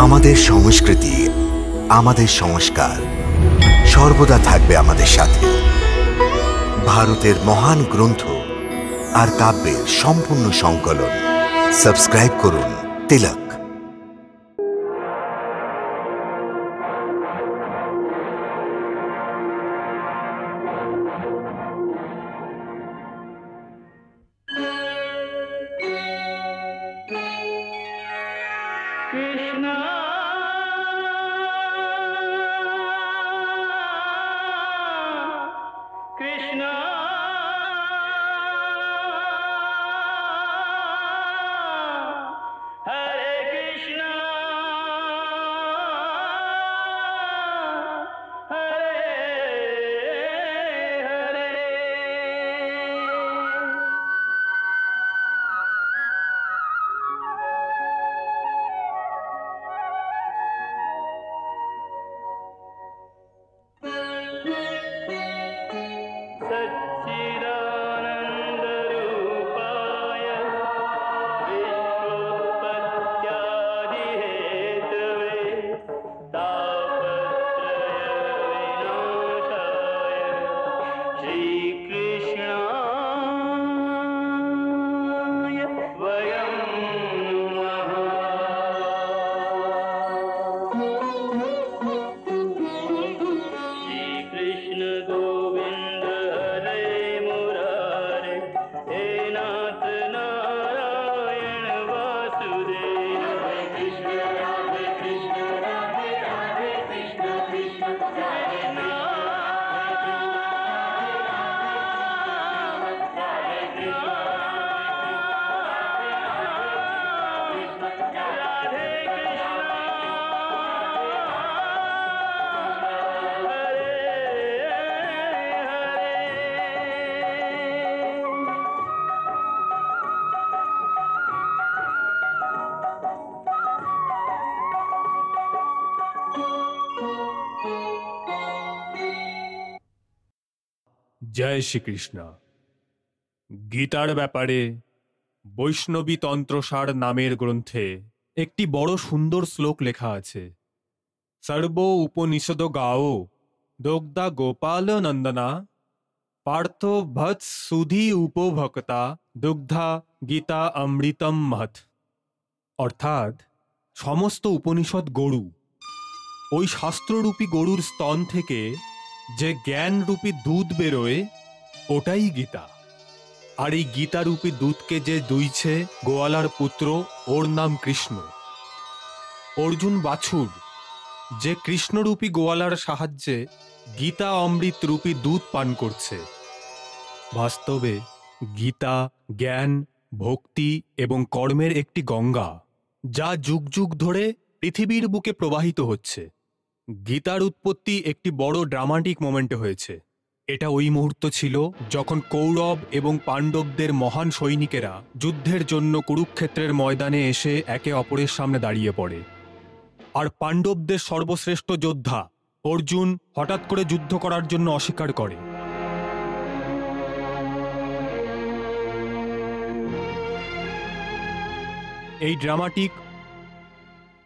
আমাদের সংস্কৃতি, আমাদের সংস্কার সর্বদা থাকবে আমাদের সাথে। ভারতের মহান গ্রন্থ আর কাব্যের সম্পূর্ণ সংকলন। সাবস্ক্রাইব করুন তিলক। জয় শ্রীকৃষ্ণ। গীতার ব্যাপারে বৈষ্ণবী তন্ত্রসার নামের গ্রন্থে একটি বড় সুন্দর শ্লোক লেখা আছে। সর্ব উপনিষদ গাও দগ্ধা গোপাল নন্দনা পার্থ ভৎস সুধি উপভক্তা দুগ্ধা গীতা অমৃতম মহৎ। অর্থাৎ সমস্ত উপনিষদ গরু, ওই শাস্ত্ররূপী গরুর স্তন থেকে যে জ্ঞানরূপী দুধ বেরোয় ওটাই গীতা। আর এই গীতারূপী দুধকে যে দুইছে গোয়ালার পুত্র, ওর নাম কৃষ্ণ। অর্জুন বাছুর যে কৃষ্ণরূপী গোয়ালার সাহায্যে গীতা অমৃত রূপী দুধ পান করছে। বাস্তবে গীতা জ্ঞান, ভক্তি এবং কর্মের একটি গঙ্গা, যা যুগ যুগ ধরে পৃথিবীর বুকে প্রবাহিত হচ্ছে। গীতার উৎপত্তি একটি বড় ড্রামাটিক মোমেন্টে হয়েছে। এটা ওই মুহূর্ত ছিল যখন কৌরব এবং পাণ্ডবদের মহান সৈনিকেরা যুদ্ধের জন্য কুরুক্ষেত্রের ময়দানে এসে একে অপরের সামনে দাঁড়িয়ে পড়ে। আর পাণ্ডবদের সর্বশ্রেষ্ঠ যোদ্ধা অর্জুন হঠাৎ করে যুদ্ধ করার জন্য অস্বীকার করে। এই ড্রামাটিক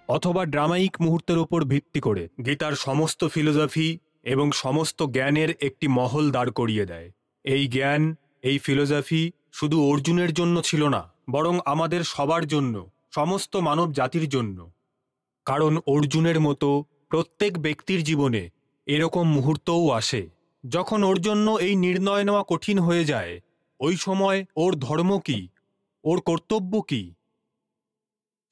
অথবা ড্রামাইক মুহূর্তের উপর ভিত্তি করে গীতার সমস্ত ফিলোসফি এবং সমস্ত জ্ঞানের একটি মহল দাঁড় করিয়ে দেয়। এই জ্ঞান, এই ফিলোসফি শুধু অর্জুনের জন্য ছিল না, বরং আমাদের সবার জন্য, সমস্ত মানব জাতির জন্য। কারণ অর্জুনের মতো প্রত্যেক ব্যক্তির জীবনে এরকম মুহূর্তও আসে যখন ওর জন্য এই নির্ণয় নেওয়া কঠিন হয়ে যায়, ওই সময় ওর ধর্ম কি, ওর কর্তব্য কি।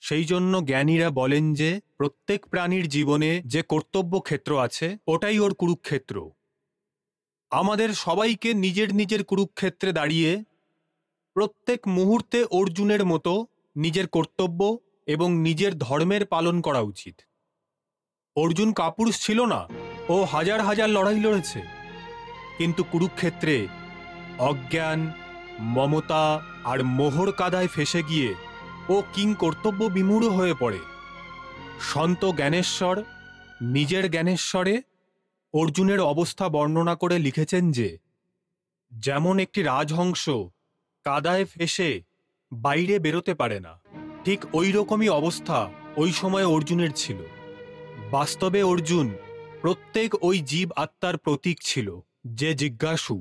সেই জন্য জ্ঞানীরা বলেন যে প্রত্যেক প্রাণীর জীবনে যে কর্তব্য ক্ষেত্র আছে ওটাই ওর কুরুক্ষেত্র। আমাদের সবাইকে নিজের নিজের কুরুক্ষেত্রে দাঁড়িয়ে প্রত্যেক মুহূর্তে অর্জুনের মতো নিজের কর্তব্য এবং নিজের ধর্মের পালন করা উচিত। অর্জুন কাপুরুষ ছিল না, ও হাজার হাজার লড়াই লড়েছে, কিন্তু কুরুক্ষেত্রে অজ্ঞান, মমতা আর মোহর কাদায় ফেসে গিয়ে ও কিং কর্তব্য বিমূঢ় হয়ে পড়ে। সন্ত জ্ঞানেশ্বর নিজের জ্ঞানেশ্বরে অর্জুনের অবস্থা বর্ণনা করে লিখেছেন যে যেমন একটি রাজহংস কাদায় ফেসে বাইরে বেরোতে পারে না, ঠিক ওই রকমই অবস্থা ওই সময় অর্জুনের ছিল। বাস্তবে অর্জুন প্রত্যেক ওই জীব আত্মার প্রতীক ছিল, যে জিজ্ঞাসু,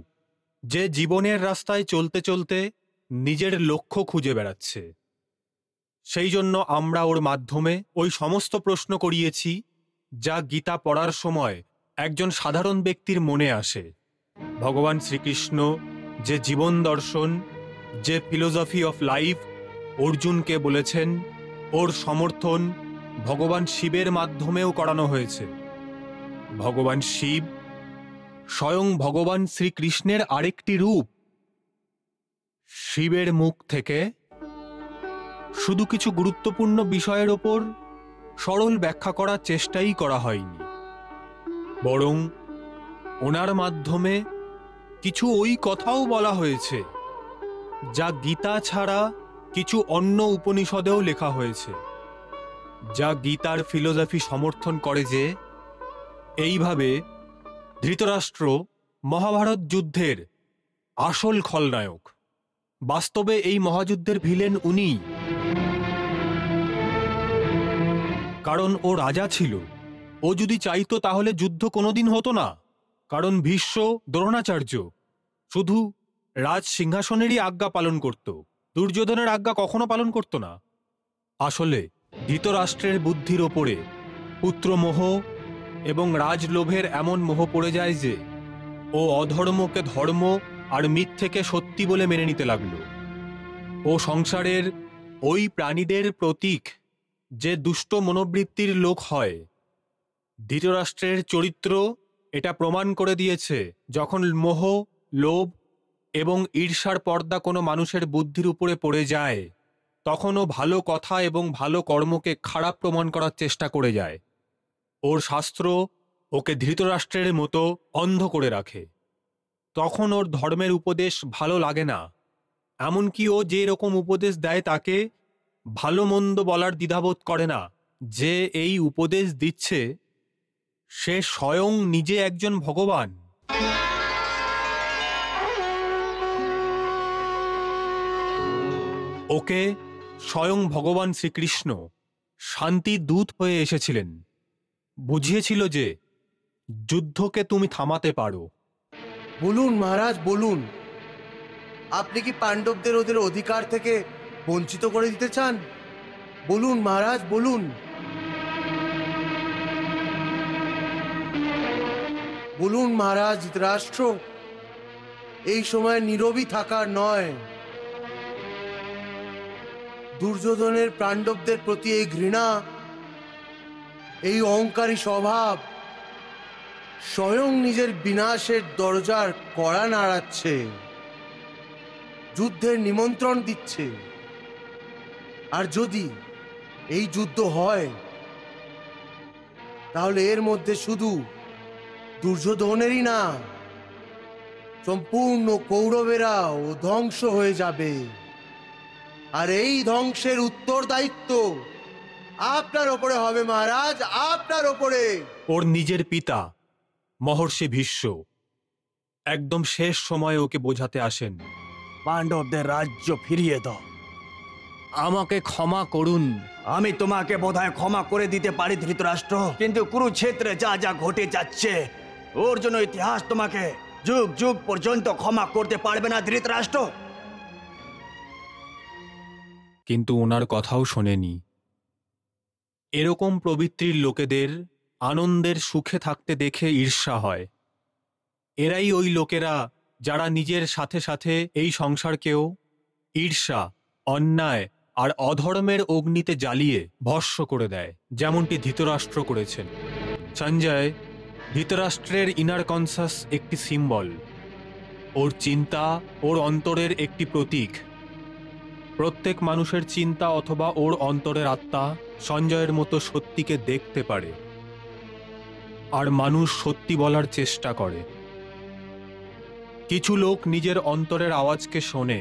যে জীবনের রাস্তায় চলতে চলতে নিজের লক্ষ্য খুঁজে বেড়াচ্ছে। সেই জন্য আমরা ওর মাধ্যমে ওই সমস্ত প্রশ্ন করিয়েছি যা গীতা পড়ার সময় একজন সাধারণ ব্যক্তির মনে আসে। ভগবান শ্রীকৃষ্ণ যে জীবন দর্শন, যে ফিলোসফি অফ লাইফ অর্জুনকে বলেছেন, ওর সমর্থন ভগবান শিবের মাধ্যমেও করানো হয়েছে। ভগবান শিব স্বয়ং ভগবান শ্রীকৃষ্ণের আরেকটি রূপ। শিবের মুখ থেকে শুধু কিছু গুরুত্বপূর্ণ বিষয়ের ওপর সরল ব্যাখ্যা করার চেষ্টাই করা হয়নি, বরং ওনার মাধ্যমে কিছু ওই কথাও বলা হয়েছে যা গীতা ছাড়া কিছু অন্য উপনিষদেও লেখা হয়েছে, যা গীতার ফিলোসফি সমর্থন করে যে এইভাবে ধৃতরাষ্ট্র মহাভারত যুদ্ধের আসল খলনায়ক। বাস্তবে এই মহাযুদ্ধের ভিলেন উনিই, কারণ ও রাজা ছিল। ও যদি চাইতো তাহলে যুদ্ধ কোনোদিন হতো না, কারণ ভীষ্ম, দ্রোণাচার্য শুধু রাজ সিংহাসনেরই আজ্ঞা পালন করত, দুর্যোধনের আজ্ঞা কখনো পালন করত না। আসলে ধৃতরাষ্ট্রের বুদ্ধির ওপরে পুত্রমোহ এবং রাজলোভের এমন মোহ পড়ে যায় যে ও অধর্মকে ধর্ম আর মিথ্যেকে সত্যি বলে মেনে নিতে লাগলো। ও সংসারের ওই প্রাণীদের প্রতীক যে দুষ্ট মনোবৃত্তির লোক হয়। ধৃতরাষ্ট্রের চরিত্র এটা প্রমাণ করে দিয়েছে, যখন মোহ, লোভ এবং ঈর্ষার পর্দা কোনো মানুষের বুদ্ধির উপরে পড়ে যায়, তখন ও ভালো কথা এবং ভালো কর্মকে খারাপ প্রমাণ করার চেষ্টা করে যায়। ওর শাস্ত্র ওকে ধৃতরাষ্ট্রের মতো অন্ধ করে রাখে। তখন ওর ধর্মের উপদেশ ভালো লাগে না, এমনকি ও যে রকম উপদেশ দেয় তাকে ভালো মন্দ বলার দ্বিধাবোধ করে না। যে এই উপদেশ দিচ্ছে সে স্বয়ং নিজে একজন ভগবান। ওকে স্বয়ং ভগবান শ্রীকৃষ্ণ শান্তির দূত হয়ে এসেছিলেন, বুঝিয়েছিল যে যুদ্ধকে তুমি থামাতে পারো। বলুন মহারাজ, বলুন, আপনি কি পাণ্ডবদের ওদের অধিকার থেকে বঞ্চিত করে দিতে চান? বলুন মহারাজ, বলুন। বলুন মহারাজ ধৃতরাষ্ট্র, এই সময় নীরবই থাকার নয়। দুর্যোধনের পাণ্ডবদের প্রতি এই ঘৃণা, এই অহংকারী স্বভাব স্বয়ং নিজের বিনাশের দরজার কড়া নাড়াচ্ছে, যুদ্ধের নিমন্ত্রণ দিচ্ছে। আর যদি এই যুদ্ধ হয় তাহলে এর মধ্যে শুধু দুর্যোধনেরই না, সম্পূর্ণ কৌরবেরাও ধ্বংস হয়ে যাবে। আর এই ধ্বংসের উত্তরদায়িত্ব আপনার ওপরে হবে মহারাজ, আপনার ওপরে। ওর নিজের পিতা মহর্ষি ভীষ্ম একদম শেষ সময়ে ওকে বোঝাতে আসেন, পাণ্ডবদের রাজ্য ফিরিয়ে দাও। আমাকে ক্ষমা করুন। আমি তোমাকে বোধহয় ক্ষমা করে দিতে পারি ধৃতরাষ্ট্র, কিন্তু কুরুক্ষেত্রে যা যা ঘটে যাচ্ছে ওর জন্য ইতিহাস তোমাকে যুগ যুগ পর্যন্ত ক্ষমা করতে পারবে না ধৃতরাষ্ট্র। কিন্তু ওনার কথাও শোনেনি। এরকম প্রবৃত্তির লোকেদের আনন্দের সুখে থাকতে দেখে ঈর্ষা হয়। এরাই ওই লোকেরা যারা নিজের সাথে সাথে এই সংসারকেও ঈর্ষা, অন্যায় আর অধর্মের অগ্নিতে জ্বালিয়ে ভস্ম করে দেয়, যেমনটি ধৃতরাষ্ট্র করেছেন। সঞ্জয় ধৃতরাষ্ট্রের ইনার কনসাস একটি সিম্বল, ওর চিন্তা ওর অন্তরের একটি প্রতীক। প্রত্যেক মানুষের চিন্তা অথবা ওর অন্তরের আত্মা সঞ্জয়ের মতো সত্যিকে দেখতে পারে, আর মানুষ সত্যি বলার চেষ্টা করে। কিছু লোক নিজের অন্তরের আওয়াজকে শোনে,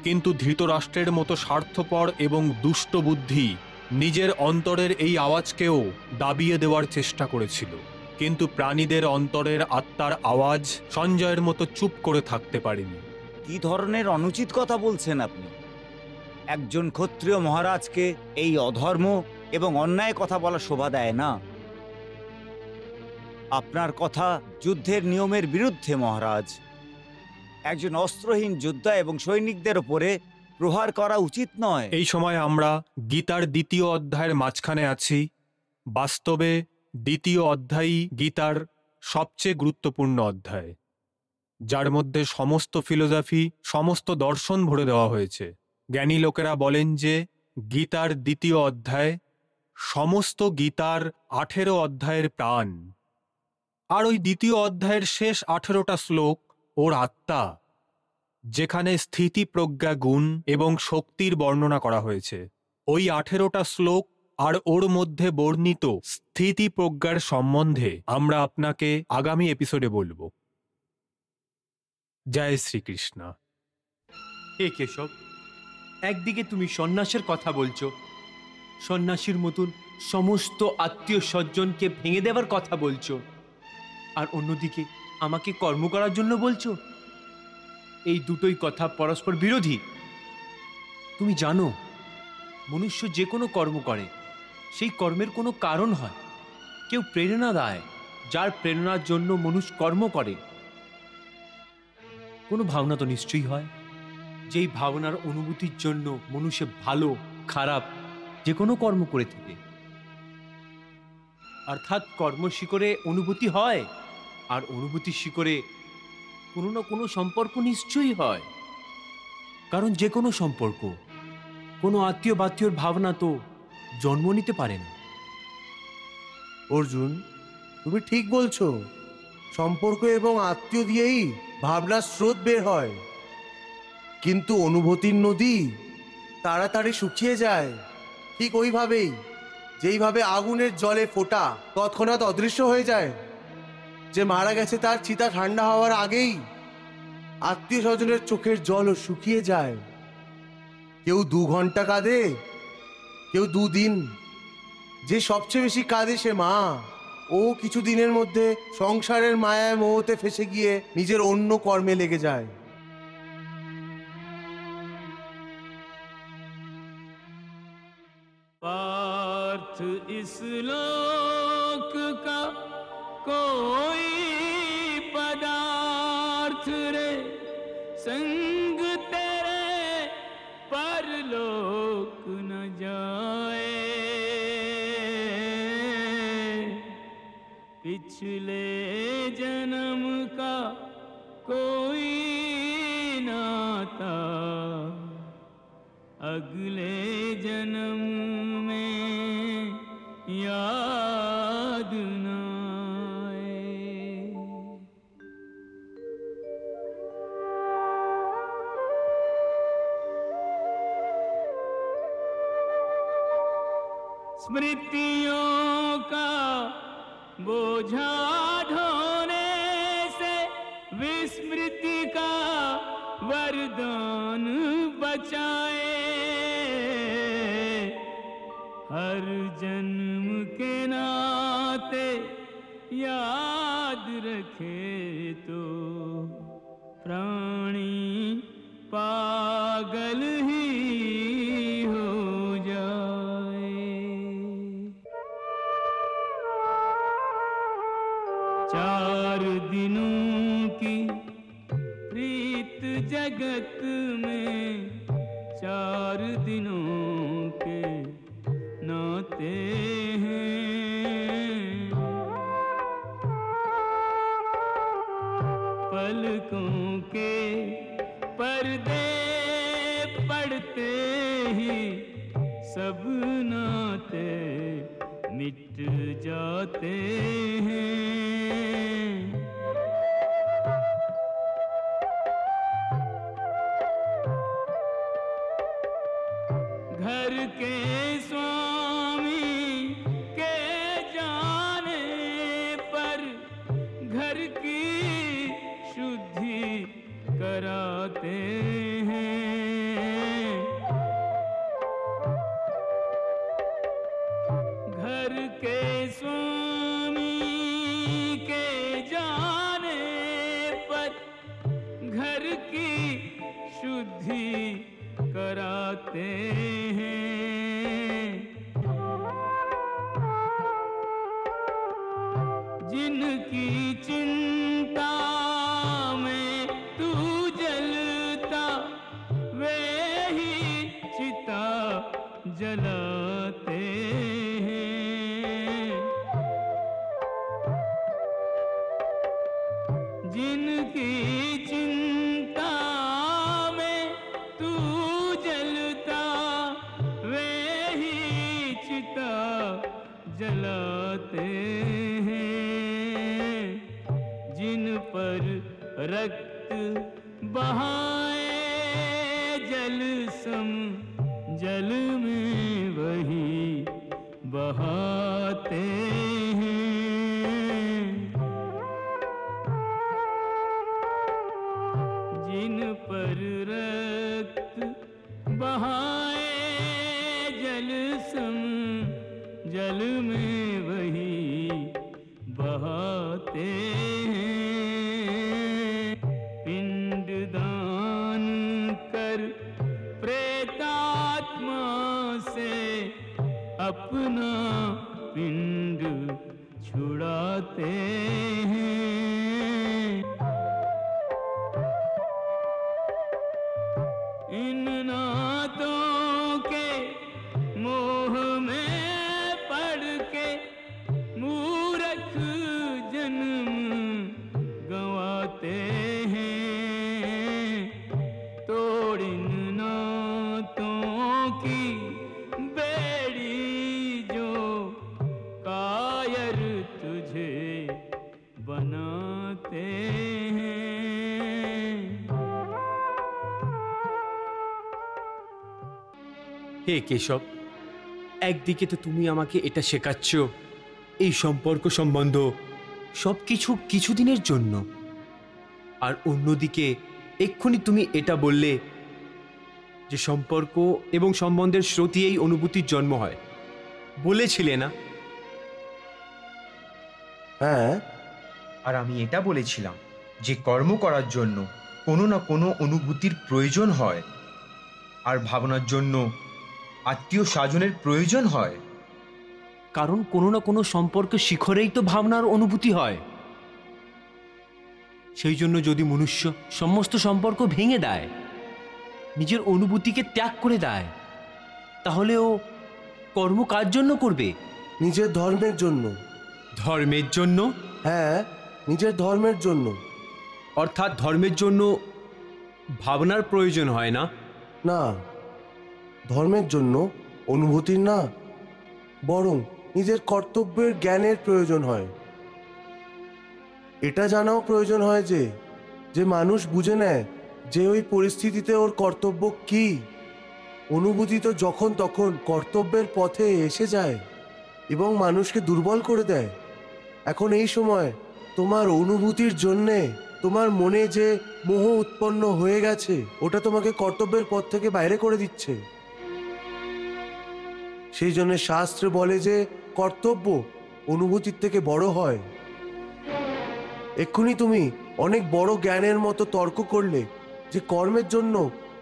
কিন্তু ধৃতরাষ্ট্রের মতো স্বার্থপর এবং দুষ্ট বুদ্ধি নিজের অন্তরের এই আওয়াজকেও দাবিয়ে দেওয়ার চেষ্টা করেছিল। কিন্তু প্রাণীদের অন্তরের আত্মার আওয়াজ সঞ্জয়ের মতো চুপ করে থাকতে পারেনি। কি ধরনের অনুচিত কথা বলছেন আপনি? একজন ক্ষত্রিয় মহারাজকে এই অধর্ম এবং অন্যায় কথা বলা শোভা দেয় না। আপনার কথা যুদ্ধের নিয়মের বিরুদ্ধে মহারাজ। একজন অস্ত্রহীন যোদ্ধা এবং সৈনিকদের ওপরে প্রহার করা উচিত নয়। এই সময় আমরা গীতার দ্বিতীয় অধ্যায়ের মাঝখানে আছি। বাস্তবে দ্বিতীয় অধ্যায়ই গীতার সবচেয়ে গুরুত্বপূর্ণ অধ্যায়, যার মধ্যে সমস্ত ফিলোসফি, সমস্ত দর্শন ভরে দেওয়া হয়েছে। জ্ঞানী লোকেরা বলেন যে গীতার দ্বিতীয় অধ্যায় সমস্ত গীতার 18 অধ্যায়ের প্রাণ। আর ওই দ্বিতীয় অধ্যায়ের শেষ 18টা শ্লোক ওর আত্মা, যেখানে স্থিতি, প্রজ্ঞা, গুণ এবং শক্তির বর্ণনা করা হয়েছে। ওই 18টা শ্লোক আর ওর মধ্যে বর্ণিত স্থিতি প্রজ্ঞার সম্বন্ধে আমরা আপনাকে আগামী এপিসোডে বলবো। জয় শ্রীকৃষ্ণ। হে কেশব, একদিকে তুমি সন্ন্যাসের কথা বলছো, সন্ন্যাসীর মতন সমস্ত আত্মীয় স্বজনকে ভেঙে দেওয়ার কথা বলছো, আর অন্যদিকে আমাকে কর্ম করার জন্য বলছো। এই দুটোই কথা পরস্পর বিরোধী। তুমি জানো, মনুষ্য যে কোনো কর্ম করে সেই কর্মের কোনো কারণ হয়। কেউ প্রেরণা দেয়, যার প্রেরণার জন্য মনুষ্য কর্ম করে। কোনো ভাবনা তো নিশ্চয়ই হয়, যেই ভাবনার অনুভূতির জন্য মনুষ্য ভালো খারাপ যে কোনো কর্ম করে থাকে। অর্থাৎ কর্ম শিকরে অনুভূতি হয়, আর অনুভূতি শিকরে কোনো না কোনো সম্পর্ক নিশ্চয়ই হয়। কারণ যে কোনো সম্পর্ক, কোনো আত্মীয় বাত্মীয়র ভাবনা তো জন্ম নিতে পারে না। অর্জুন, তুমি ঠিক বলছো। সম্পর্ক এবং আত্মীয় দিয়েই ভাবনার স্রোত বের হয়, কিন্তু অনুভূতির নদী তাড়াতাড়ি শুকিয়ে যায়। ঠিক ওইভাবেই, যেইভাবে আগুনের জলে ফোঁটা তৎক্ষণাৎ অদৃশ্য হয়ে যায়। যে মারা গেছে তার চিতা ঠান্ডা হওয়ার আগেই আত্মীয় স্বজনের চোখের জলও শুকিয়ে যায়। কেউ 2 ঘন্টা কাঁদে, কেউ 2 দিন। যে সবচেয়ে বেশি কাঁদে সে মা। ও কিছু দিনের মধ্যে সংসারের মায়ায় মোহতে ফেসে গিয়ে নিজের অন্য কর্মে লেগে যায়। पार्थ इस लोक का कोई पदार्थ रे, संग तेरे परलोक न जाए। पिछले जन्म का कोई नाता अगले जन्म में याद न आए। स्मृतियों का बोझा ढोने से विस्मृति का वरदान बचाए। हर जन्म के नाते याद रखे तो प्राणी पागल ही हो जाए। 4 दिनों की प्रीत जगत में 4 दिनों के नाते हैं। पलकों के पर्दे पड़ते ही सब नाते मिट जाते हैं। घर के स्वामी के जाने पर घर की शुद्धि कराते हैं। घर के स्वामी के जाने पर घर की शुद्धि कराते हैं। जिनकी चिंता में तू जलता वे ही चिता जलाते हैं। जिनकी चिंता में तू जलता वे ही चिता जलाते हैं। जिन पर रक्त बहाए जल सम जल में वही बहाते हैं। जिन पर रक्त बहाए जल सम जल में वही बहाते हैं। पिंड दान कर प्रेतात्मा से अपना पिंड छुड़ाते हैं। इन नातों के मोह में पड़ के मूर्ख जन्म गंवाते हैं। तोड़ इन नातों की बेड़ी जो कायर तुझे बनाते हैं। হে কেশব, একদিকে তো তুমি আমাকে এটা শেখাচ্ছ এই সম্পর্ক সম্বন্ধ সব কিছু কিছুদিনের জন্য, আর অন্যদিকে এক্ষুনি তুমি এটা বললে যে সম্পর্ক এবং সম্বন্ধের স্রোতই এই অনুভূতির জন্ম হয়, বলেছিলে না? হ্যাঁ, আর আমি এটা বলেছিলাম যে কর্ম করার জন্য কোনো না কোনো অনুভূতির প্রয়োজন হয়, আর ভাবনার জন্য আত্মীয় স্বজনের প্রয়োজন হয়। কারণ কোনো না কোনো সম্পর্কের শিখরেই তো ভাবনার অনুভূতি হয়। সেই জন্য যদি মনুষ্য সমস্ত সম্পর্ক ভেঙে দেয়, নিজের অনুভূতিকে ত্যাগ করে দেয়, তাহলে ও কর্ম কার জন্য করবে? নিজের ধর্মের জন্য। ধর্মের জন্য? হ্যাঁ, নিজের ধর্মের জন্য। অর্থাৎ ধর্মের জন্য ভাবনার প্রয়োজন হয় না? না, ধর্মের জন্য অনুভূতির না, বরং নিজের কর্তব্যের জ্ঞানের প্রয়োজন হয়। এটা জানাও প্রয়োজন হয় যে যে মানুষ বুঝে নেয় যে ওই পরিস্থিতিতে ওর কর্তব্য কি। অনুভূতি তো যখন তখন কর্তব্যের পথে এসে যায় এবং মানুষকে দুর্বল করে দেয়। এখন এই সময় তোমার অনুভূতির জন্যে তোমার মনে যে মোহ উৎপন্ন হয়ে গেছে, ওটা তোমাকে কর্তব্যের পথ থেকে বাইরে করে দিচ্ছে। সেই জন্য শাস্ত্রে বলে যে কর্তব্য অনুভূতির থেকে বড় হয়। এক্ষুনি তুমি অনেক বড় জ্ঞানের মতো তর্ক করলে যে কর্মের জন্য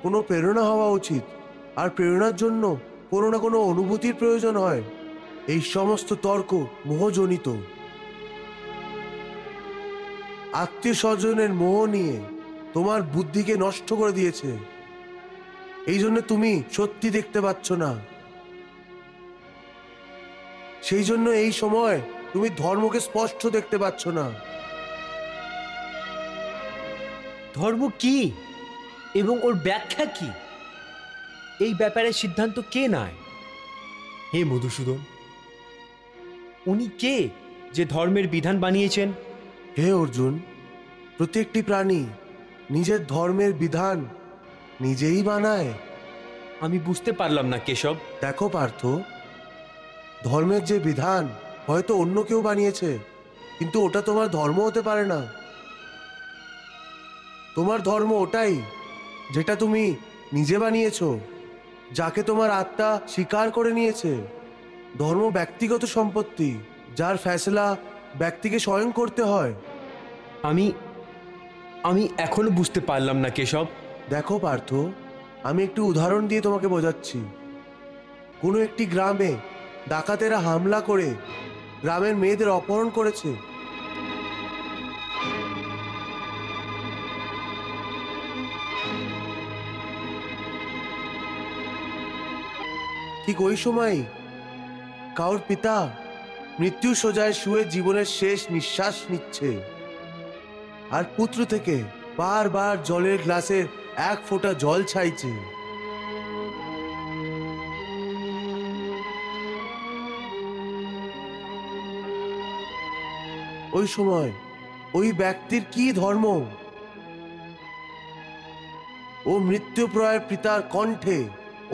কোনো প্রেরণা হওয়া উচিত, আর প্রেরণার জন্য কোনো না কোনো অনুভূতির প্রয়োজন হয়। এই সমস্ত তর্ক মোহজনিত। আত্মীয় স্বজনের মোহ নিয়ে তোমার বুদ্ধিকে নষ্ট করে দিয়েছে। এই জন্য তুমি সত্যি দেখতে পাচ্ছ না। সেই জন্য এই সময় তুমি ধর্মকে স্পষ্ট দেখতে পাচ্ছ না। ধর্ম কি এবং ওর ব্যাখ্যা কি, এই ব্যাপারে সিদ্ধান্ত কে নেয়? হে মধুসূদন, উনি কে যে ধর্মের বিধান বানিয়েছেন? হে অর্জুন, প্রত্যেকটি প্রাণী নিজের ধর্মের বিধান নিজেই বানায়। আমি বুঝতে পারলাম না কেশব। দেখো পার্থ, ধর্মের যে বিধান হয়তো অন্য কেউ বানিয়েছে, কিন্তু ওটা তোমার ধর্ম হতে পারে না। তোমার ধর্ম ওটাই যেটা তুমি নিজে বানিয়েছো, যাকে তোমার আত্মা স্বীকার করে নিয়েছে। ধর্ম ব্যক্তিগত সম্পত্তি, যার ফয়সালা ব্যক্তিকে স্বয়ং করতে হয়। আমি এখনো বুঝতে পারলাম না কেশব। দেখো পার্থ, আমি একটু উদাহরণ দিয়ে তোমাকে বোঝাচ্ছি। কোনো একটি গ্রামে ডাকাতেরা হামলা করে গ্রামের মেয়েদের অপহরণ করেছে। ঠিক ওই সময় কাউর পিতা মৃত্যু শয্যায় শুয়ে জীবনের শেষ নিঃশ্বাস নিচ্ছে, আর পুত্র থেকে বারবার জলের গ্লাসের এক ফোঁটা জল চাইছে। ওই সময় ওই ব্যক্তির কি ধর্ম? ও মৃত্যুপ্রায় পিতার কণ্ঠে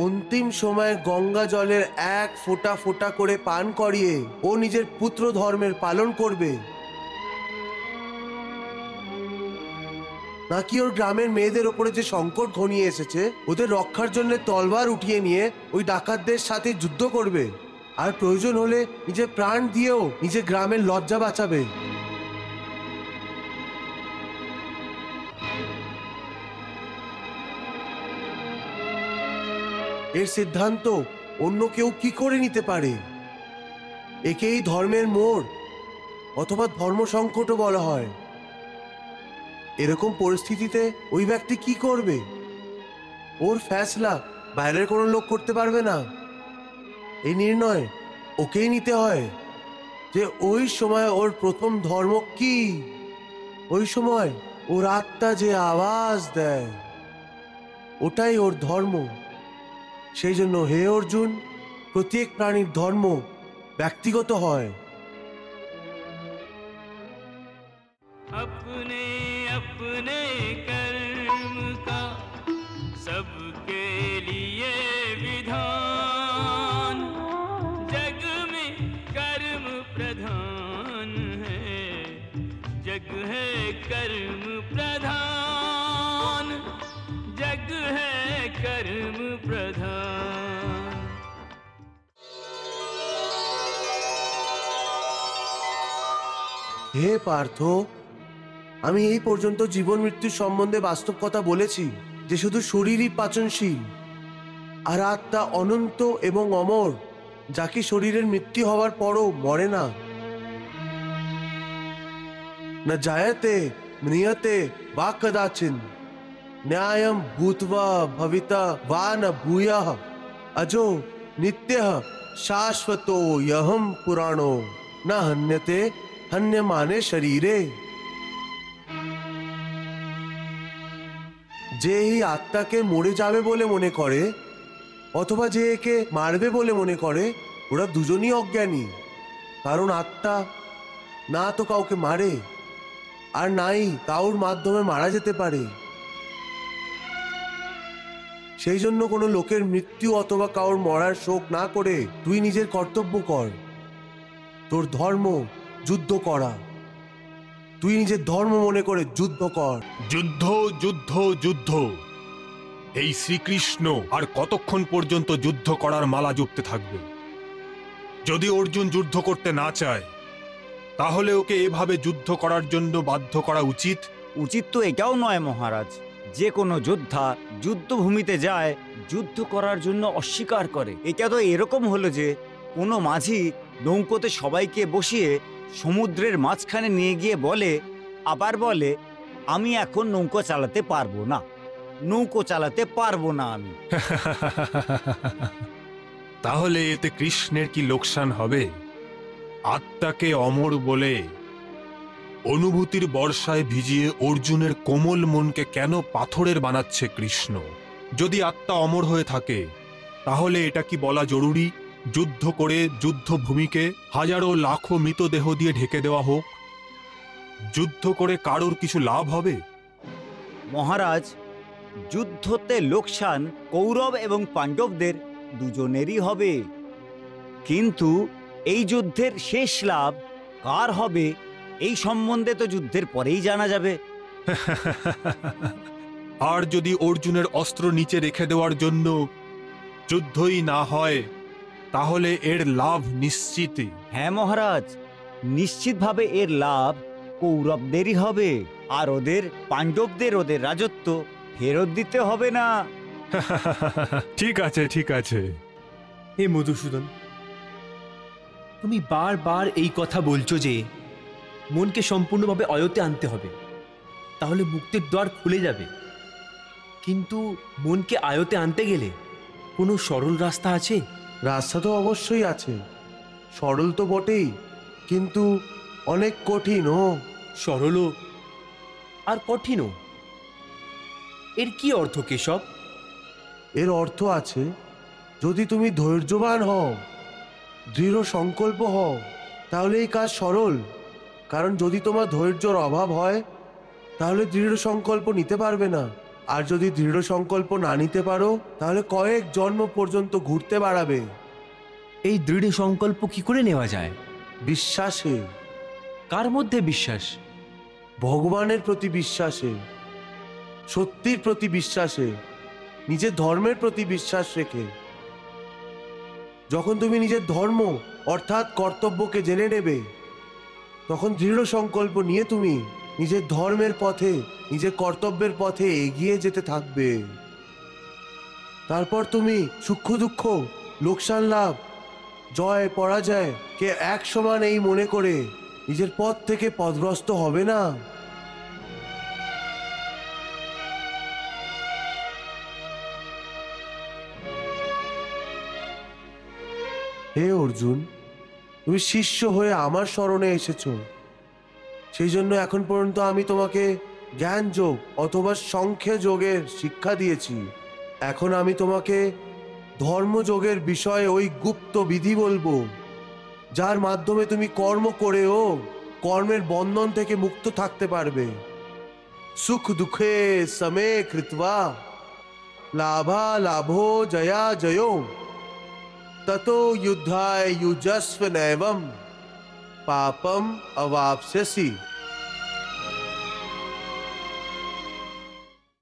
অন্তিম সময়ে গঙ্গা জলের এক ফোঁটা ফোঁটা করে পান করিয়ে ও নিজের পুত্র ধর্মের পালন করবে, নাকি ওর গ্রামের মেয়েদের ওপরে যে সংকট ঘনিয়ে এসেছে ওদের রক্ষার জন্য তলবার উঠিয়ে নিয়ে ওই ডাকাতদের সাথে যুদ্ধ করবে, আর প্রয়োজন হলে নিজের প্রাণ দিয়েও নিজের গ্রামের লজ্জা বাঁচাবে? এর সিদ্ধান্ত অন্য কেউ কি করে নিতে পারে? একেই ধর্মের মোড় অথবা ধর্ম সংকটও বলা হয়। এরকম পরিস্থিতিতে ওই ব্যক্তি কি করবে? ওর ফ্যাসলা বাইরের কোনো লোক করতে পারবে না। এই নির্ণয় ওকেই নিতে হয় যে ওই সময় ওর প্রথম ধর্ম কি। ওই সময় ওর আত্মা যে আওয়াজ দেয় ওটাই ওর ধর্ম। সেই জন্য হে অর্জুন, প্রত্যেক প্রাণীর ধর্ম ব্যক্তিগত হয়। अपने अपने कर्म का सबके लिए विधान, जग में कर्म प्रधान है, जग है कर्म प्रधान, जग है कर्म प्रधान। হে পার্থ, আমি এই পর্যন্ত জীবন মৃত্যুর সম্বন্ধে বাস্তব কথা বলেছি যে শুধু শরীরই পাচনশীল, আর আত্মা অনন্ত এবং অমর, যাকে শরীরের মৃত্যু হওয়ার পরও মরে না। না জায়তে ম্রিয়তে বা কদাচিন, ন্যায়ম ভূত্বা ভবিতা বা না ভূয়ঃ, অজো নিত্যঃ শাশ্বতো ইহম পুরাণো না হন্যতে হন্যমানে শরীরে। যে এই আত্মাকে মরে যাবে বলে মনে করে অথবা যে একে মারবে বলে মনে করে, ওরা দুজনই অজ্ঞানী। কারণ আত্মা না তো কাউকে মারে, আর নাই কাউর মাধ্যমে মারা যেতে পারে। সেই জন্য কোনো লোকের মৃত্যু অথবা কাউর মরার শোক না করে তুই নিজের কর্তব্য কর। তোর ধর্ম যুদ্ধ করা, তুই নিজের ধর্ম মনে করে যুদ্ধ কর। যুদ্ধ যুদ্ধ যুদ্ধ, এই শ্রীকৃষ্ণ আর কতক্ষণ পর্যন্ত যুদ্ধ করার মালা জপতে থাকবে? যদি অর্জুন যুদ্ধ করতে না চায় তাহলে ওকে এভাবে যুদ্ধ করার জন্য বাধ্য করা উচিত? উচিত তো এটাও নয় মহারাজ। যে কোনো যোদ্ধা যুদ্ধভূমিতে যায়, যুদ্ধ করার জন্য অস্বীকার করে। এটা তো এরকম হলো যে কোনো মাঝি নৌকোতে সবাইকে বসিয়ে সমুদ্রের মাঝখানে নিয়ে গিয়ে বলে, আবার বলে, আমি এখন নৌকো চালাতে পারবো না, নৌকো চালাতে পারবো না আমি। তাহলে এতে কৃষ্ণের কি লোকসান হবে? আত্মাকে অমর বলে অনুভূতির বর্ষায় ভিজিয়ে অর্জুনের কোমল মনকে কেন পাথরের বানাচ্ছে কৃষ্ণ? যদি আত্মা অমর হয়ে থাকে তাহলে এটা কি বলা জরুরি যুদ্ধ করে যুদ্ধভূমিকে হাজারো লাখো মৃতদেহ দিয়ে ঢেকে দেওয়া হোক? যুদ্ধ করে কারোর কিছু লাভ হবে? মহারাজ, যুদ্ধতে লোকসান কৌরব এবং পাণ্ডবদের দুজনেরই হবে, কিন্তু এই যুদ্ধের শেষ লাভ কার হবে এই সম্বন্ধে তো যুদ্ধের পরেই জানা যাবে। আর যদি অর্জুনের অস্ত্র নিচে রেখে দেওয়ার জন্য যুদ্ধই না হয় তাহলে এর লাভ নিশ্চিত। হ্যাঁ মহারাজ, নিশ্চিতভাবে এর লাভ কৌরবদেরই হবে, আর ওদের পাণ্ডবদের ওদের রাজত্ব ফেরত দিতে হবে না। ঠিক আছে ঠিক আছে। হে মধুসূদন, তুমি বারবার এই কথা বলছো যে মনকে সম্পূর্ণভাবে অয়তে আনতে হবে, তাহলে মুক্তির দ্বার খুলে যাবে। কিন্তু মনকে আয়তে আনতে গেলে কোনো সরল রাস্তা আছে? রাস্তা তো অবশ্যই আছে, সরল তো বটেই, কিন্তু অনেক কঠিনও। সরলও আর কঠিনও, এর কি অর্থ কেশব? এর অর্থ আছে, যদি তুমি ধৈর্যবান হও, দৃঢ় সংকল্প হও, তাহলে এই কাজ সরল। কারণ যদি তোমার ধৈর্যর অভাব হয়, তাহলে দৃঢ় সংকল্প নিতে পারবে না। আর যদি দৃঢ় সংকল্প না নিতে পারো, তাহলে কয়েক জন্ম পর্যন্ত ঘুরতে বাড়াবে। এই দৃঢ় সংকল্প কি করে নেওয়া যায়? বিশ্বাসে। কার মধ্যে বিশ্বাস? ভগবানের প্রতি বিশ্বাসে, সত্যির প্রতি বিশ্বাসে, নিজের ধর্মের প্রতি বিশ্বাস রেখে। যখন তুমি নিজের ধর্ম অর্থাৎ কর্তব্যকে জেনে নেবে, তখন দৃঢ় সংকল্প নিয়ে তুমি নিজের ধর্মের পথে, নিজের কর্তব্যের পথে এগিয়ে যেতে থাকবে। তারপর তুমি সুখ দুঃখ, লোকসান লাভ, জয় পরাজয় কে এক সমান এই মনে করে নিজের পথ থেকে পথভ্রষ্ট হবে না। হে অর্জুন, তুমি শিষ্য হয়ে আমার শরণে এসেছো, সেই জন্য এখন পর্যন্ত আমি তোমাকে জ্ঞান যোগ অথবা সংখ্য যোগের শিক্ষা দিয়েছি। এখন আমি তোমাকে ধর্মযোগের বিষয়ে ওই গুপ্ত বিধি বলবো, যার মাধ্যমে তুমি কর্ম করেও কর্মের বন্ধন থেকে মুক্ত থাকতে পারবে। সুখ দুঃখে সমে কৃত্বা লাভা লাভো জয়া জয়ো ততো युद्धाय युजस्व नैवम पापम अवाप्स्यसि।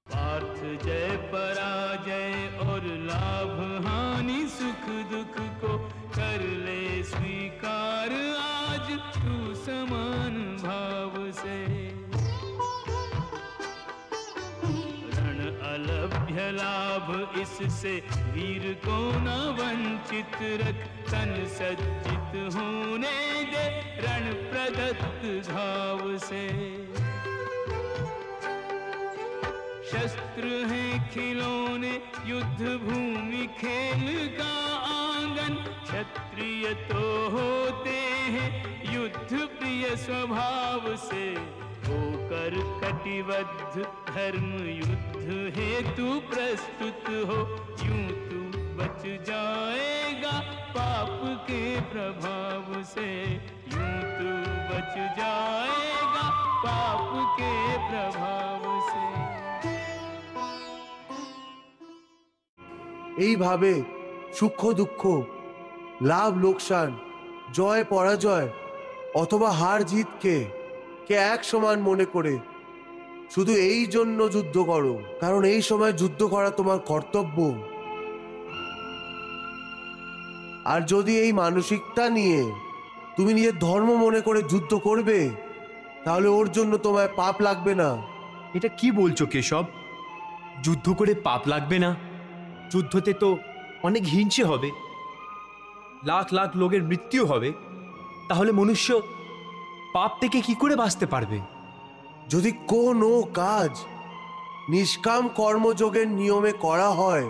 पार्थ जय पराजय और लाभ हानि सुख दुख को कर ले स्वीकार आज तू समान भाव से। रण अलभ्य लाभ इससे वीर को न वंचित रख, तन सज्जित होने दे रण प्रदत्त घाव से। शस्त्र हैं खिलौने युद्ध भूमि खेल का आंगन, क्षत्रिय तो होते हैं युद्ध प्रिय स्वभाव से। होकर कटिबद्ध धर्म युद्ध हेतु प्रस्तुत हो, यूं तू बच जाएगा पाप के प्रभाव से। यूं तू बच जाएगा पाप के प्रभाव से। এইভাবে সুখ দুঃখ, লাভ লোকসান, জয় পরাজয় অথবা হার জিতকে এক সমান মনে করে শুধু এই জন্য যুদ্ধ করো, কারণ এই সময় যুদ্ধ করা তোমার কর্তব্য। আর যদি এই মানসিকতা নিয়ে তুমি নিজের ধর্ম মনে করে যুদ্ধ করবে, তাহলে ওর জন্য তোমায় পাপ লাগবে না। এটা কি বলছো কেশব? যুদ্ধ করে পাপ লাগবে না? যুদ্ধতে তো অনেক হিংসে হবে, লাখ লাখ লোকের মৃত্যু হবে। তাহলে মনুষ্য পাপ থেকে কি করে বাঁচতে পারবে? যদি কোনো কাজ নিষ্কাম কর্মযোগের নিয়মে করা হয়,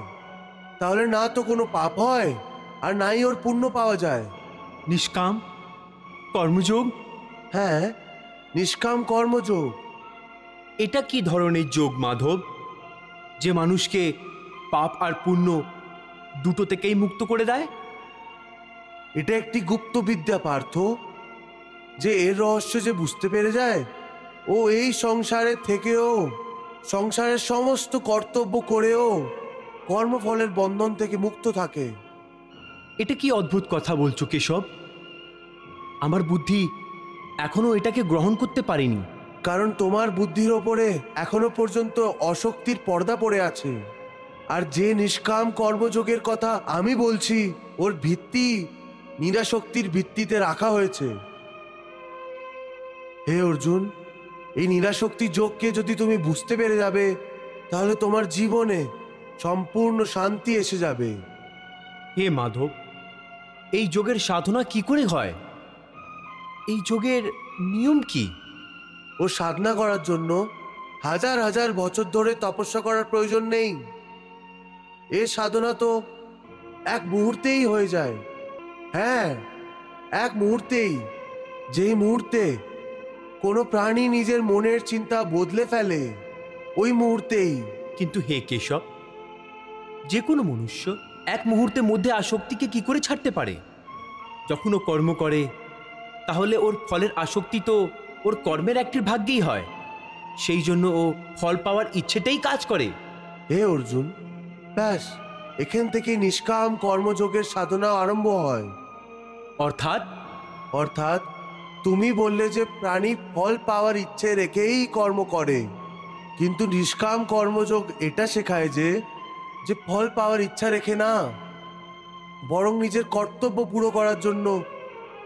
তাহলে না তো কোনো পাপ হয় আর নাই ওর পুণ্য পাওয়া যায়। নিষ্কাম কর্মযোগ? হ্যাঁ, নিষ্কাম কর্মযোগ। এটা কি ধরনের যোগ মাধব, যে মানুষকে পাপ আর পুণ্য দুটো থেকেই মুক্ত করে দেয়? এটা একটি গুপ্ত বিদ্যা পার্থ, যে এর রহস্য যে বুঝতে পেরে যায়, ও এই সংসারে থেকেও, সংসারের সমস্ত কর্তব্য করেও কর্মফলের বন্ধন থেকে মুক্ত থাকে। এটা কি অদ্ভুত কথা বলছো কেশব? আমার বুদ্ধি এখনো এটাকে গ্রহণ করতে পারেনি। কারণ তোমার বুদ্ধির ওপরে এখনো পর্যন্ত অশক্তির পর্দা পড়ে আছে। আর যে নিষ্কাম কর্মযোগের কথা আমি বলছি, ওর ভিত্তি নিরাশক্তির ভিত্তিতে রাখা হয়েছে। হে অর্জুন, এই নিরাশক্তি যোগকে যদি তুমি বুঝতে পেরে যাবে, তাহলে তোমার জীবনে সম্পূর্ণ শান্তি এসে যাবে। হে মাধব, এই যোগের সাধনা কি করে হয়? এই যোগের নিয়ম কি? ও সাধনা করার জন্য হাজার হাজার বছর ধরে তপস্যা করার প্রয়োজন নেই। এ সাধনা তো এক মুহূর্তেই হয়ে যায়। হ্যাঁ, এক মুহূর্তেই। যেই মুহূর্তে কোনো প্রাণী নিজের মনের চিন্তা বদলে ফেলে, ওই মুহূর্তেই। কিন্তু হে কেশব, যে কোনো মনুষ্য এক মুহূর্তের মধ্যে আসক্তিকে কি করে ছাড়তে পারে? যখন ও কর্ম করে তাহলে ওর ফলের আসক্তি তো ওর কর্মের একটির ভাগ্যেই হয়। সেই জন্য ও ফল পাওয়ার ইচ্ছেতেই কাজ করে। হে অর্জুন, ব্যাস এখান থেকে নিষ্কাম কর্মযোগের সাধনা আরম্ভ হয়। অর্থাৎ অর্থাৎ তুমি বললে যে প্রাণী ফল পাওয়ার ইচ্ছে রেখেই কর্ম করে, কিন্তু নিষ্কাম কর্মযোগ এটা শেখায় যে যে ফল পাওয়ার ইচ্ছা রেখে না, বরং নিজের কর্তব্য পুরো করার জন্য,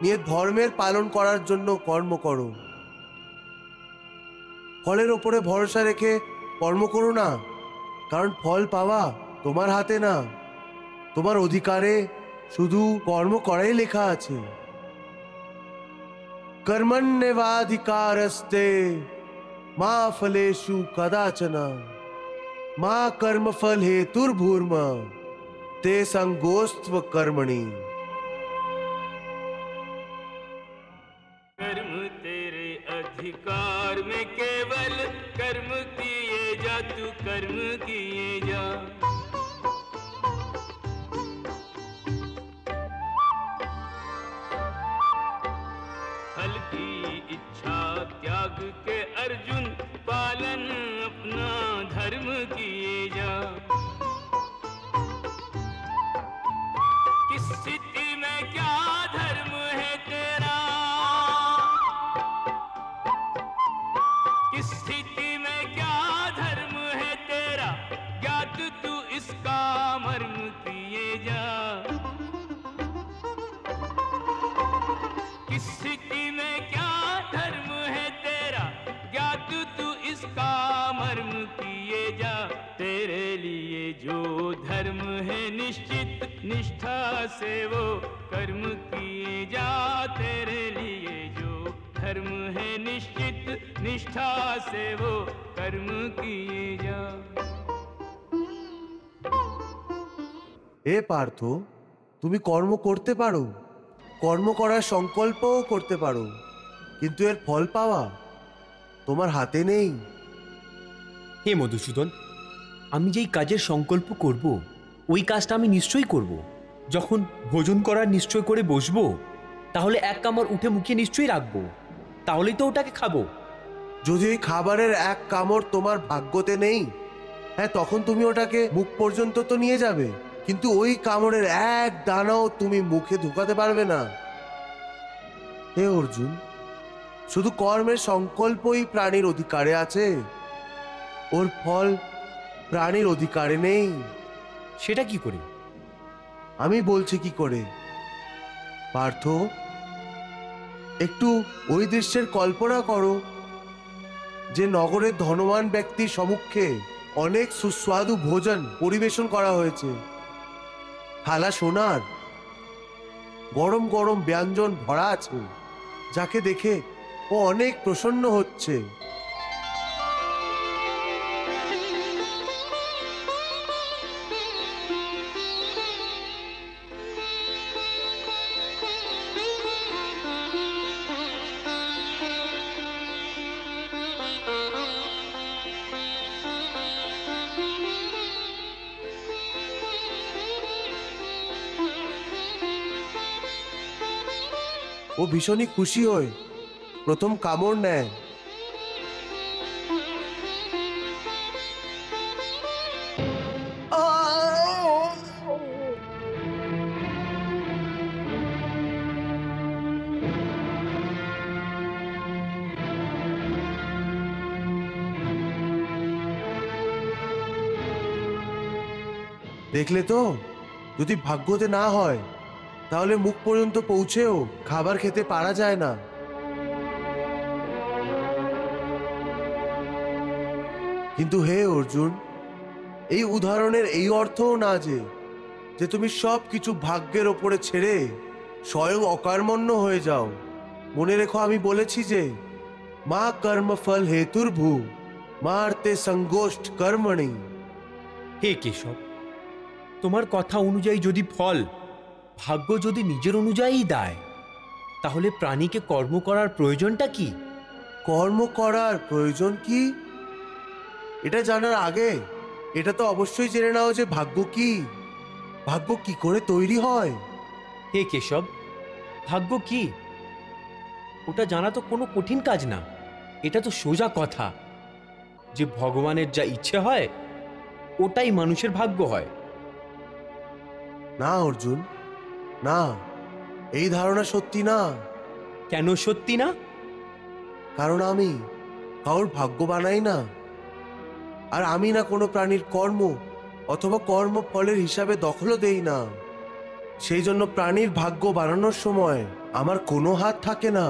নিজের ধর্মের পালন করার জন্য কর্ম করো। ফলের ওপরে ভরসা রেখে কর্ম করো না, কারণ ফল পাওয়া তোমার হাতে না, তোমার অধিকারে শুধু কর্ম করাই লেখা আছে। कर्मण्येवाधिकारस्ते मा फलेषु कदाचन मा कर्मफल हेतुर्भूर्म ते संगोस्त्व कर्मणि। कर्म तेरे अधिकार में केवल कर्म किए जा, तू कर्म किए जा। फल की इच्छा त्याग के अर्जुन, पालन अपना धर्म किए जा। किस स्थिति में क्या धर्म है तेरा, किस स्थिति में क्या धर्म है तेरा, ज्ञात तू इसका मर्म किए जा। किस स्थिति में क्या धर्म है तेरा, ज्ञात तू इसका मर्म किए जा। तेरे लिए जो धर्म है निश्चित, निष्ठा से वो कर्म किए जा। तेरे लिए जो धर्म है निश्चित, निष्ठा से वो कर्म किए जा। এ পার্থ, তুমি কর্ম করতে পারো, কর্ম করার সংকল্পও করতে পারো, কিন্তু এর ফল পাওয়া তোমার হাতে নেই। হে মধুসূদন, আমি যেই কাজের সংকল্প করব ওই কাজটা আমি নিশ্চয়ই করব। যখন ভোজন করার নিশ্চয় করে বসবো, তাহলে এক কামড় উঠে মুখে নিশ্চয়ই রাখবো, তাহলেই তো ওটাকে খাবো। যদি ওই খাবারের এক কামড় তোমার ভাগ্যতে নেই, হ্যাঁ, তখন তুমি ওটাকে মুখ পর্যন্ত তো নিয়ে যাবে, কিন্তু ওই কামড়ের এক দানাও তুমি মুখে ঢুকাতে পারবে না। হে অর্জুন, শুধু কর্মের সংকল্পই প্রাণীর অধিকারে আছে, ওর ফল প্রাণীর অধিকারে নেই। সেটা কি করে? আমি বলছি কি করে। পার্থ, একটু ওই দৃশ্যের কল্পনা করো যে নগরের ধনবান ব্যক্তির সম্মুখে অনেক সুস্বাদু ভোজন পরিবেশন করা হয়েছে। থালা সোনার, গরম গরম ব্যঞ্জন ভরা আছে, যাকে দেখে ও অনেক প্রসন্ন হচ্ছে। ও ভীষণই খুশি হয়ে প্রথম কামড় নেয়। দেখলে তো, যদি ভাগ্যতে না হয় তাহলে মুখ পর্যন্ত পৌঁছেও খাবার খেতে পারা যায় না। কিন্তু হে অর্জুন, এই উদাহরণের এই অর্থও না যে তুমি সব কিছু ভাগ্যের ওপরে ছেড়ে স্বয়ং অকর্মণ্য হয়ে যাও। মনে রেখো, আমি বলেছি যে মা কর্মফল হেতুর্ভূ মার্তে সংগোষ্ঠ কর্মণি। হে কেশব, তোমার কথা অনুযায়ী যদি ফল ভাগ্য যদি নিজের অনুযায়ী দেয়, তাহলে প্রাণীকে কর্ম করার প্রয়োজনটা কি? কর্ম করার প্রয়োজন কি এটা জানার আগে এটা তো অবশ্যই জেনে নাও যে ভাগ্য কি, ভাগ্য কি করে তৈরি হয়। হে কেশব, ভাগ্য কি ওটা জানা তো কোনো কঠিন কাজ না। এটা তো সোজা কথা যে ভগবানের যা ইচ্ছে হয় ওটাই মানুষের ভাগ্য হয়। না অর্জুন, না, এই ধারণা সত্যি না। কেন সত্যি না? কারণ আমি কারোর ভাগ্য বানাই না, আর আমি না কোনো প্রাণীর কর্ম অথবা কর্ম ফলের হিসাবে দখলও দেই না। সেই জন্য প্রাণীর ভাগ্য বানানোর সময় আমার কোনো হাত থাকে না।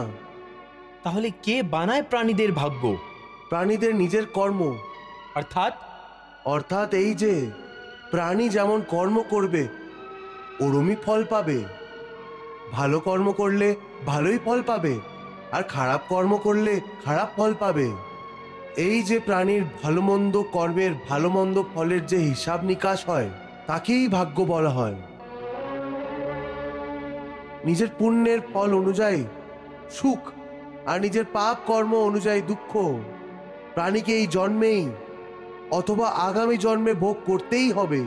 তাহলে কে বানায় প্রাণীদের ভাগ্য? প্রাণীদের নিজের কর্ম। অর্থাৎ? অর্থাৎ এই যে প্রাণী যেমন কর্ম করবে ওরমই ফল পাবে। ভালো কর্ম করলে ভালোই ফল পাবে, আর খারাপ কর্ম করলে খারাপ ফল পাবে। এই যে প্রাণীর ভালো মন্দ কর্মের ভালো মন্দ ফলের যে হিসাব নিকাশ হয় তাকেই ভাগ্য বলা হয়। নিজের পুণ্যের ফল অনুযায়ী সুখ আর নিজের পাপ কর্ম অনুযায়ী দুঃখ প্রাণীকে এই জন্মেই অথবা আগামী জন্মে ভোগ করতেই হবে,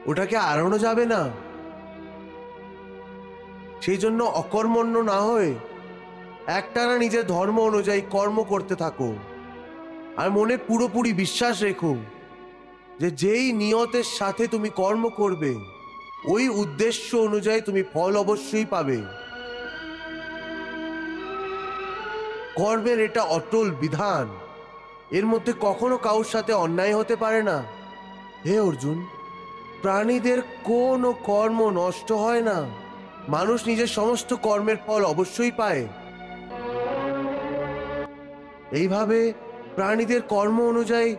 ওটাকে এড়ানো যাবে না। সেই জন্য অকর্মণ্য না হয়ে একটানা নিজের ধর্ম অনুযায়ী কর্ম করতে থাকো, আর মনে পুরোপুরি বিশ্বাস রেখো যে যেই নিয়তের সাথে তুমি কর্ম করবে ওই উদ্দেশ্য অনুযায়ী তুমি ফল অবশ্যই পাবে। কর্মের এটা অটল বিধান, এর মধ্যে কখনো কারোর সাথে অন্যায় হতে পারে না। হে অর্জুন, প্রাণীদের কোনো কর্ম নষ্ট হয় না, মানুষ নিজের সমস্ত কর্মের ফল অবশ্যই পায়। এইভাবে প্রাণীদের কর্ম অনুযায়ী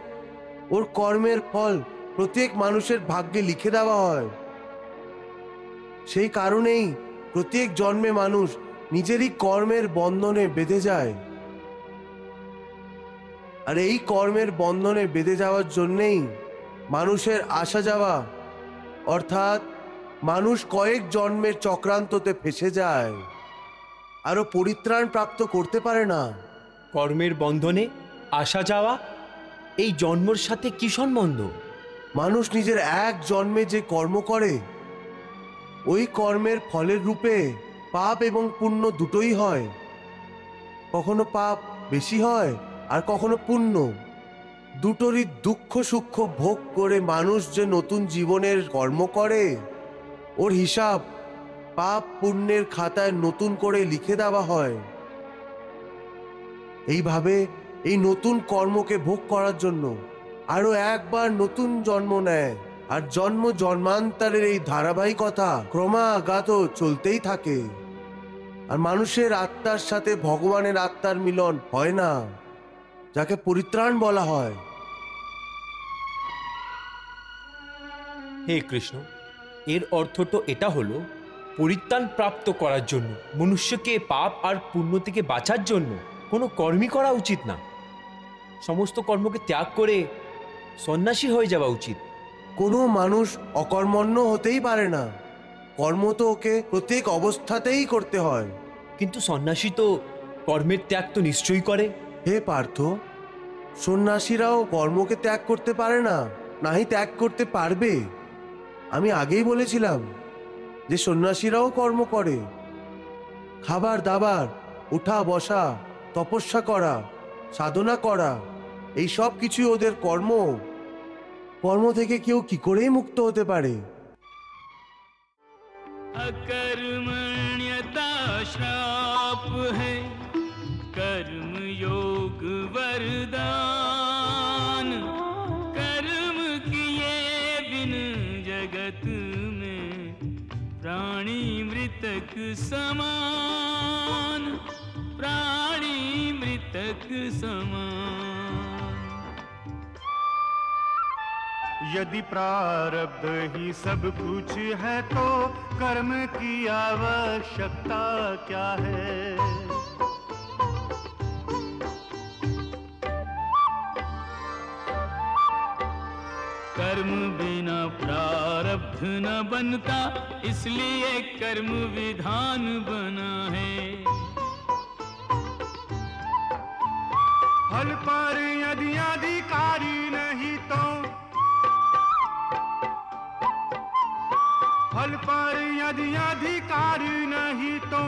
ওর কর্মের ফল প্রত্যেক মানুষের ভাগ্যে লিখে দেওয়া হয়। সেই কারণেই প্রত্যেক জন্মে মানুষ নিজেরই কর্মের বন্ধনে বেঁধে যায়, আর এই কর্মের বন্ধনে বেঁধে যাওয়ার জন্যেই মানুষের আসা যাওয়া, অর্থাৎ মানুষ কয়েক জন্মের চক্রান্ততে ফেসে যায়, আরও পরিত্রাণ প্রাপ্ত করতে পারে না। কর্মের বন্ধনে আসা যাওয়া এই জন্মর সাথে কি সম্বন্ধ? মানুষ নিজের এক জন্মে যে কর্ম করে ওই কর্মের ফলের রূপে পাপ এবং পুণ্য দুটোই হয়। কখনো পাপ বেশি হয় আর কখনো পুণ্য। দুটোরই দুঃখ সুখ ভোগ করে মানুষ যে নতুন জীবনের কর্ম করে ওর হিসাব পাপ পুণ্যের খাতায় নতুন করে লিখে দেওয়া হয়। এইভাবে এই নতুন কর্মকে ভোগ করার জন্য আরো একবার নতুন জন্ম নেয়, আর জন্ম জন্মান্তরের এই ধারাবাহিকতা ক্রমাগত চলতেই থাকে। আর মানুষের আত্মার সাথে ভগবানের আত্মার মিলন হয় না, যাকে পরিত্রাণ বলা হয়। হে কৃষ্ণ, এর অর্থ তো এটা হলো পরিত্রাণ প্রাপ্ত করার জন্য মনুষ্যকে পাপ আর পুণ্য থেকে বাঁচার জন্য কোনো কর্মই করা উচিত না, সমস্ত কর্মকে ত্যাগ করে সন্ন্যাসী হয়ে যাওয়া উচিত। কোনো মানুষ অকর্মণ্য হতেই পারে না, কর্ম তো ওকে প্রত্যেক অবস্থাতেই করতে হয়। কিন্তু সন্ন্যাসী তো কর্মের ত্যাগ তো নিশ্চয়ই করে। হে পার্থ, সন্ন্যাসীরাও কর্মকে ত্যাগ করতে পারে না, নাহি ত্যাগ করতে পারবে। আমি আগেই বলেছিলাম যে সন্ন্যাসীরাও কর্ম করে, খাবার দাবার, ওঠা বসা, তপস্যা করা, সাধনা করা, এই সব কিছুই ওদের কর্ম। কর্ম থেকে কেউ কি করেই মুক্ত হতে পারে? अकर्मण्यता श्राप है, कर्म योग वरदान। कर्म किए बिन जगत में प्राणी मृतक समान, प्राणी मृतक समान। यदि प्रारब्ध ही सब कुछ है तो कर्म की आवश्यकता क्या है। कर्म बिना प्रारब्ध प्रारब्ध न बनता, इसलिए कर्म विधान बना है। फल पर यदि अधिकारी नहीं तो, फल पर यदि अधिकारी नहीं तो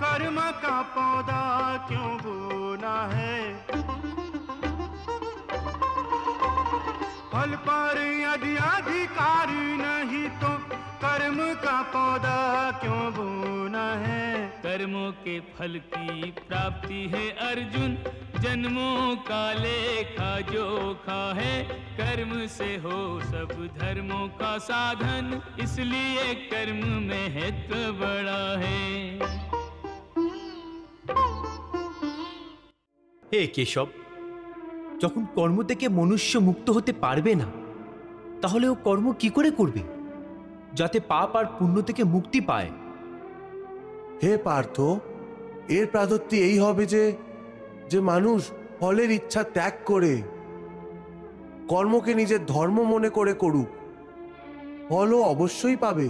कर्म का पौधा क्यों बोना है। फल पर यदि अधिकारी नहीं तो कर्म का पौधा क्यों बोना है। कर्मों के फल की प्राप्ति है अर्जुन, जन्मों का लेखा जोखा है। कर्म से हो सब धर्मों का साधन, इसलिए कर्म महत्व बड़ा है। হে কেশব, যখন কর্ম থেকে মনুষ্য মুক্ত হতে পারবে না, তাহলে ও কর্ম কি করে করবে যাতে পাপ আর পুণ্য থেকে মুক্তি পায়? হে পার্থ, এর প্রাদত্তি এই হবে যে যে মানুষ ফলের ইচ্ছা ত্যাগ করে কর্মকে নিজের ধর্ম মনে করে করুক, ফলও অবশ্যই পাবে,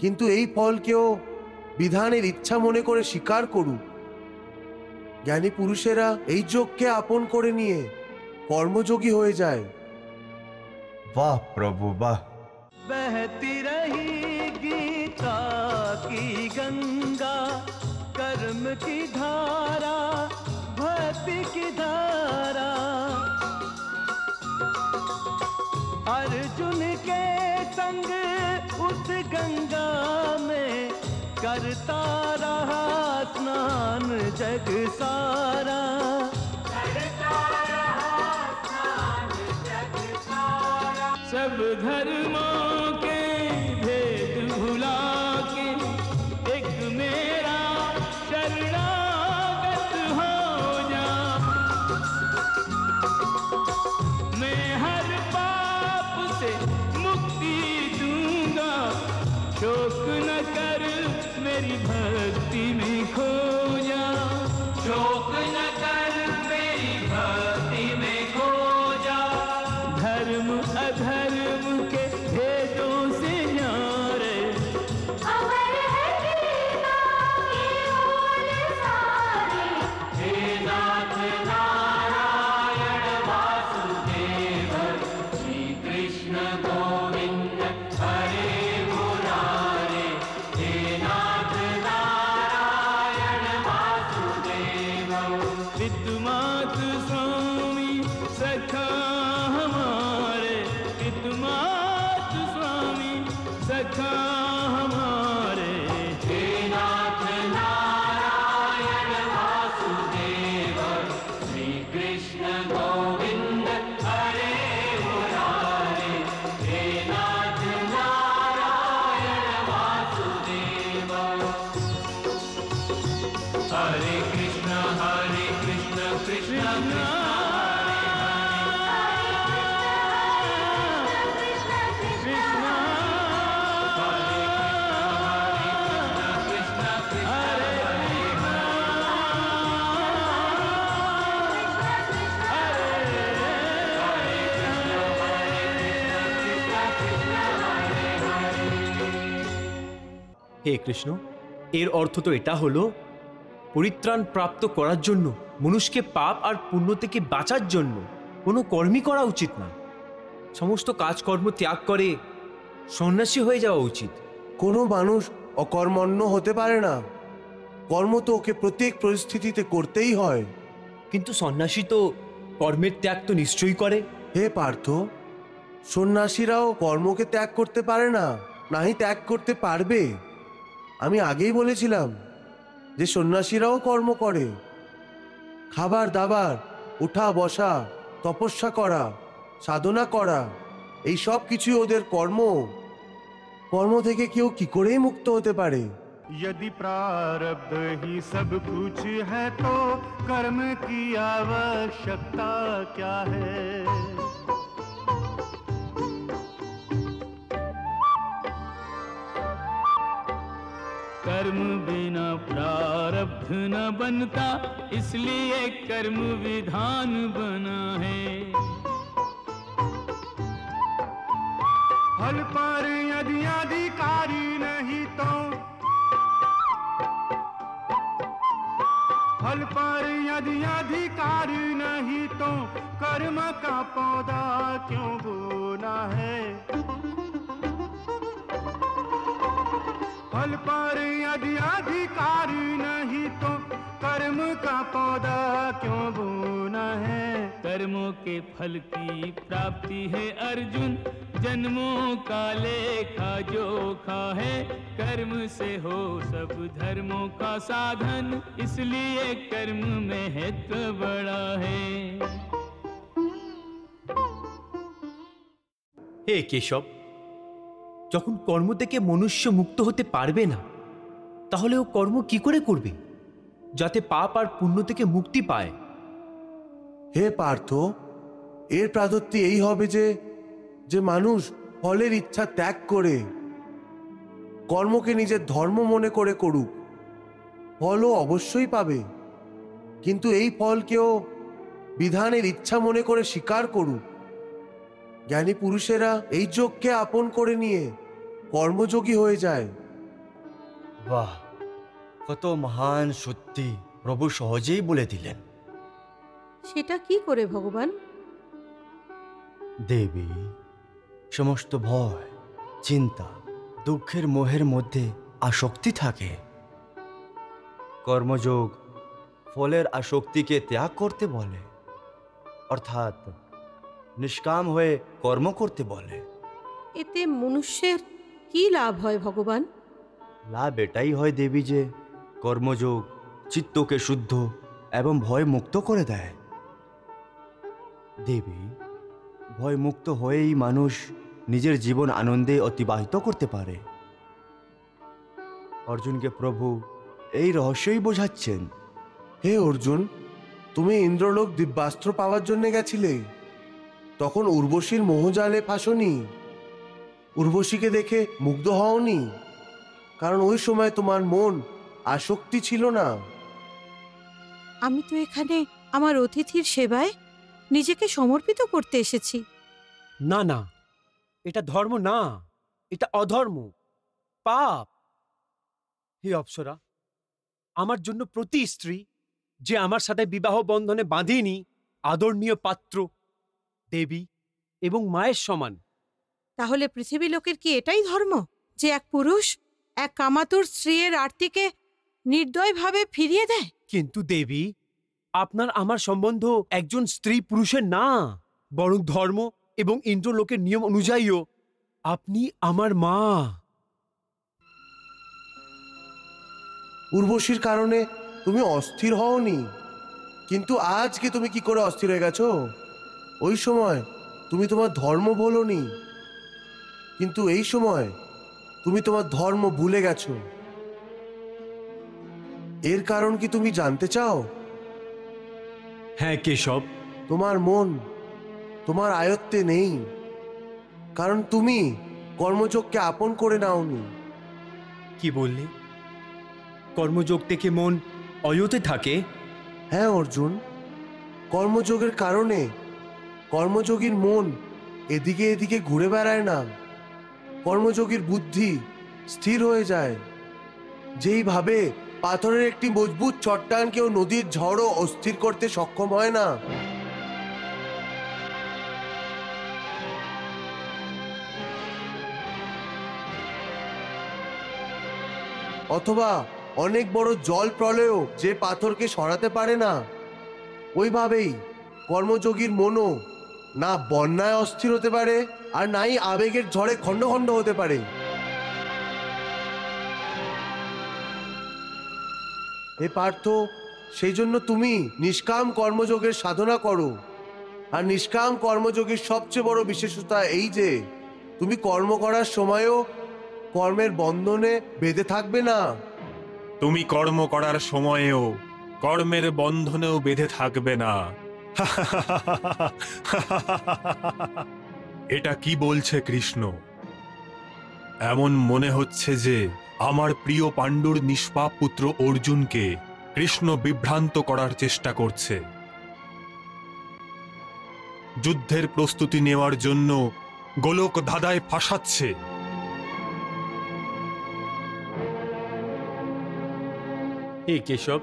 কিন্তু এই ফলকেও বিধানের ইচ্ছা মনে করে স্বীকার করুক। জ্ঞানী পুরুষেরা এই যোগকে আপন করে নিয়ে কর্মযোগী হয়ে যায়। বাহ প্রভু বাহ। बहती रही गीता की गंगा, कर्म की धारा भक्ति की धारा। अर्जुन के संग उस गंगा में करता रहा स्नान जग सारा। सब धर्मों के भेद भुला के एक मेरा शरणागत हो जा। मैं हर पाप से मुक्ति दूंगा, शोक न कर मेरी भक्ति में खो जा। शोक न कर मेरी भक्ति में खो जा। धर्म अधर्म के भेदों से न्यारे अमर है गीता की बोल सारे। हे नाथ नारायण वासुदेव, श्री कृष्ण गोविंद हरे मुरारे। हे नाथ नारायण वासुदेव, विद्युमात स्वामी सखा हमारे। विद्युमात स्वामी सखा हमारे। हे नाथ नारायण वासुदेव, श्री कृष्ण गोविंद हरे मुरारे। हे नाथ नारायण वासुदेव। हरे कृष्ण कृष्ण कृष्ण হে কৃষ্ণ, এর অর্থ তো এটা হলো পরিত্রাণ প্রাপ্ত করার জন্য, মনুষ্যকে পাপ আর পুণ্য থেকে বাঁচার জন্য কোনো কর্মই করা উচিত না। সমস্ত কাজকর্ম ত্যাগ করে সন্ন্যাসী হয়ে যাওয়া উচিত। কোনো মানুষ অকর্মণ্য হতে পারে না, কর্ম তো ওকে প্রত্যেক পরিস্থিতিতে করতেই হয়। কিন্তু সন্ন্যাসী তো কর্মের ত্যাগ তো নিশ্চয়ই করে। হে পার্থ, সন্ন্যাসীরাও কর্মকে ত্যাগ করতে পারে না, নাহি ত্যাগ করতে পারবে। আমি আগেই বলেছিলাম যে সন্ন্যাসীরাও কর্ম করে, খাবার দাবার, ওঠা বসা, তপস্যা করা, সাধনা করা, এই সব কিছুই ওদের কর্ম। কর্ম থেকে কেউ কি করেই মুক্ত হতে পারে? यदि प्रारब्ध ही सब कुछ है तो कर्म की आवश्यकता क्या है। कर्म बिना प्रारब्ध न बनता, इसलिए कर्म विधान बना है। फल पर यदि अधिकारी नहीं तो, फल पर यदि अधिकारी नहीं तो कर्म का पौधा क्यों बोना है। फल पर यदि अधिकारी नहीं तो कर्म का पौधा क्यों बोना है। कर्मों के फल की प्राप्ति है अर्जुन, जन्मों का लेखा जोखा है। कर्म से हो सब धर्मों का साधन, इसलिए कर्म महत्व बड़ा है। হে কেশব, যখন কর্ম থেকে মনুষ্য মুক্ত হতে পারবে না, তাহলে ও কর্ম কি করে করবে যাতে পাপ আর পুণ্য থেকে মুক্তি পায়? হে পার্থ, এর প্রাদত্তি এই হবে যে যে মানুষ ফলের ইচ্ছা ত্যাগ করে কর্মকে নিজের ধর্ম মনে করে করুক, ফলও অবশ্যই পাবে। কিন্তু এই ফলকেও বিধানের ইচ্ছা মনে করে স্বীকার করুক। জ্ঞানী পুরুষেরা এই যোগকে আপন করে নিয়ে কর্মযোগী হয়ে যায়। বাহ, কত মহান সত্যি প্রভু সহজেই বলে দিলেন। সেটা কি করে ভগবান? দেবী, সমস্ত ভয়, চিন্তা, দুঃখের মোহের মধ্যে আসক্তি থাকে। কর্মযোগ ফলের আসক্তিকে ত্যাগ করতে বলে, অর্থাৎ নিষ্কাম হয়ে কর্ম করতে বলে। এতে মনুষ্যের কি লাভ হয় ভগবান? লাভ এটাই হয় দেবী যে কর্মযোগ চিত্তকে শুদ্ধ এবং ভয় মুক্ত করে দেয়। দেবী, ভয় মুক্ত হয়েই মানুষ নিজের জীবন আনন্দে অতিবাহিত করতে পারে। অর্জুনকে প্রভু এই রহস্যই বোঝাচ্ছেন। হে অর্জুন, তুমি ইন্দ্রলোক দিব্যাস্ত্র পাওয়ার জন্য গেছিলে, তখন উর্বশীর মোহজালে ফাঁসনি, উর্বশীকে দেখে মুগ্ধ হওনি, কারণ ওই সময় তোমার মন আসক্তি ছিল না। আমি তো এখানে আমার অতিথির সেবায় নিজেকে সমর্পিত করতে এসেছি। না না, এটা ধর্ম না, এটা অধর্ম, পাপ। হে অপ্সরা, আমার জন্য প্রতি স্ত্রী যে আমার সাথে বিবাহ বন্ধনে বাঁধেনি আদরণীয় পাত্র, দেবী এবং মায়ের সমান। তাহলে পৃথিবী লোকের কি এটাই ধর্ম, যে এক পুরুষ এক কামাতুর স্ত্রীর আরতিকে নির্দয়ভাবে ফিরিয়ে দেয়? কিন্তু দেবী, আপনার আমার সম্বন্ধ একজন স্ত্রী পুরুষের না, বরং ধর্ম এবং ইন্দ্রলোকের নিয়ম অনুযায়ীও আপনি আমার মা। উর্বশীর কারণে তুমি অস্থির হওনি, কিন্তু আজকে তুমি কি করে অস্থির হয়ে গেছো? ওই সময় তুমি তোমার ধর্ম বলোনি, কিন্তু এই সময় তুমি তোমার ধর্ম ভুলে গেছো। এর কারণ কি তুমি জানতে চাও? হ্যাঁ কেশব। তোমার মন তোমার আয়ত্তে নেই, কারণ তুমি কর্মযোগকে আপন করে নাওনি। কি বললে? কর্মযোগ থেকে মন অয়তে থাকে? হ্যাঁ অর্জুন, কর্মযোগের কারণে কর্মযোগীর মন এদিকে এদিকে ঘুরে বেড়ায় না, কর্মযোগীর বুদ্ধি স্থির হয়ে যায়। যেইভাবে পাথরের একটি মজবুত চট্টানকেও নদীর ঝড়ও অস্থির করতে সক্ষম হয় না, অথবা অনেক বড় জল প্রলয়ও যে পাথরকে সরাতে পারে না, ওইভাবেই কর্মযোগীর মনও না বন্যায় অস্থির হতে পারে আর নাই আবেগের ঝড়ে খণ্ড খণ্ড হতে পারে। হে পার্থ, সেই জন্য তুমি নিষ্কাম কর্মযোগের সাধনা করো। আর নিষ্কাম কর্মযোগের সবচেয়ে বড় বিশেষতা এই যে তুমি কর্ম করার সময়ও কর্মের বন্ধনে বেঁধে থাকবে না। তুমি কর্ম করার সময়েও কর্মের বন্ধনেও বেঁধে থাকবে না। এটা কি বলছে কৃষ্ণ? এমন মনে হচ্ছে যে আমার প্রিয় পাণ্ডুর নিষ্পাপ পুত্র অর্জুনকে কৃষ্ণ বিভ্রান্ত করার চেষ্টা করছে। যুদ্ধের প্রস্তুতি নেওয়ার জন্য গোলক ধাঁধায় ফাঁসাচ্ছে। হে কেশব,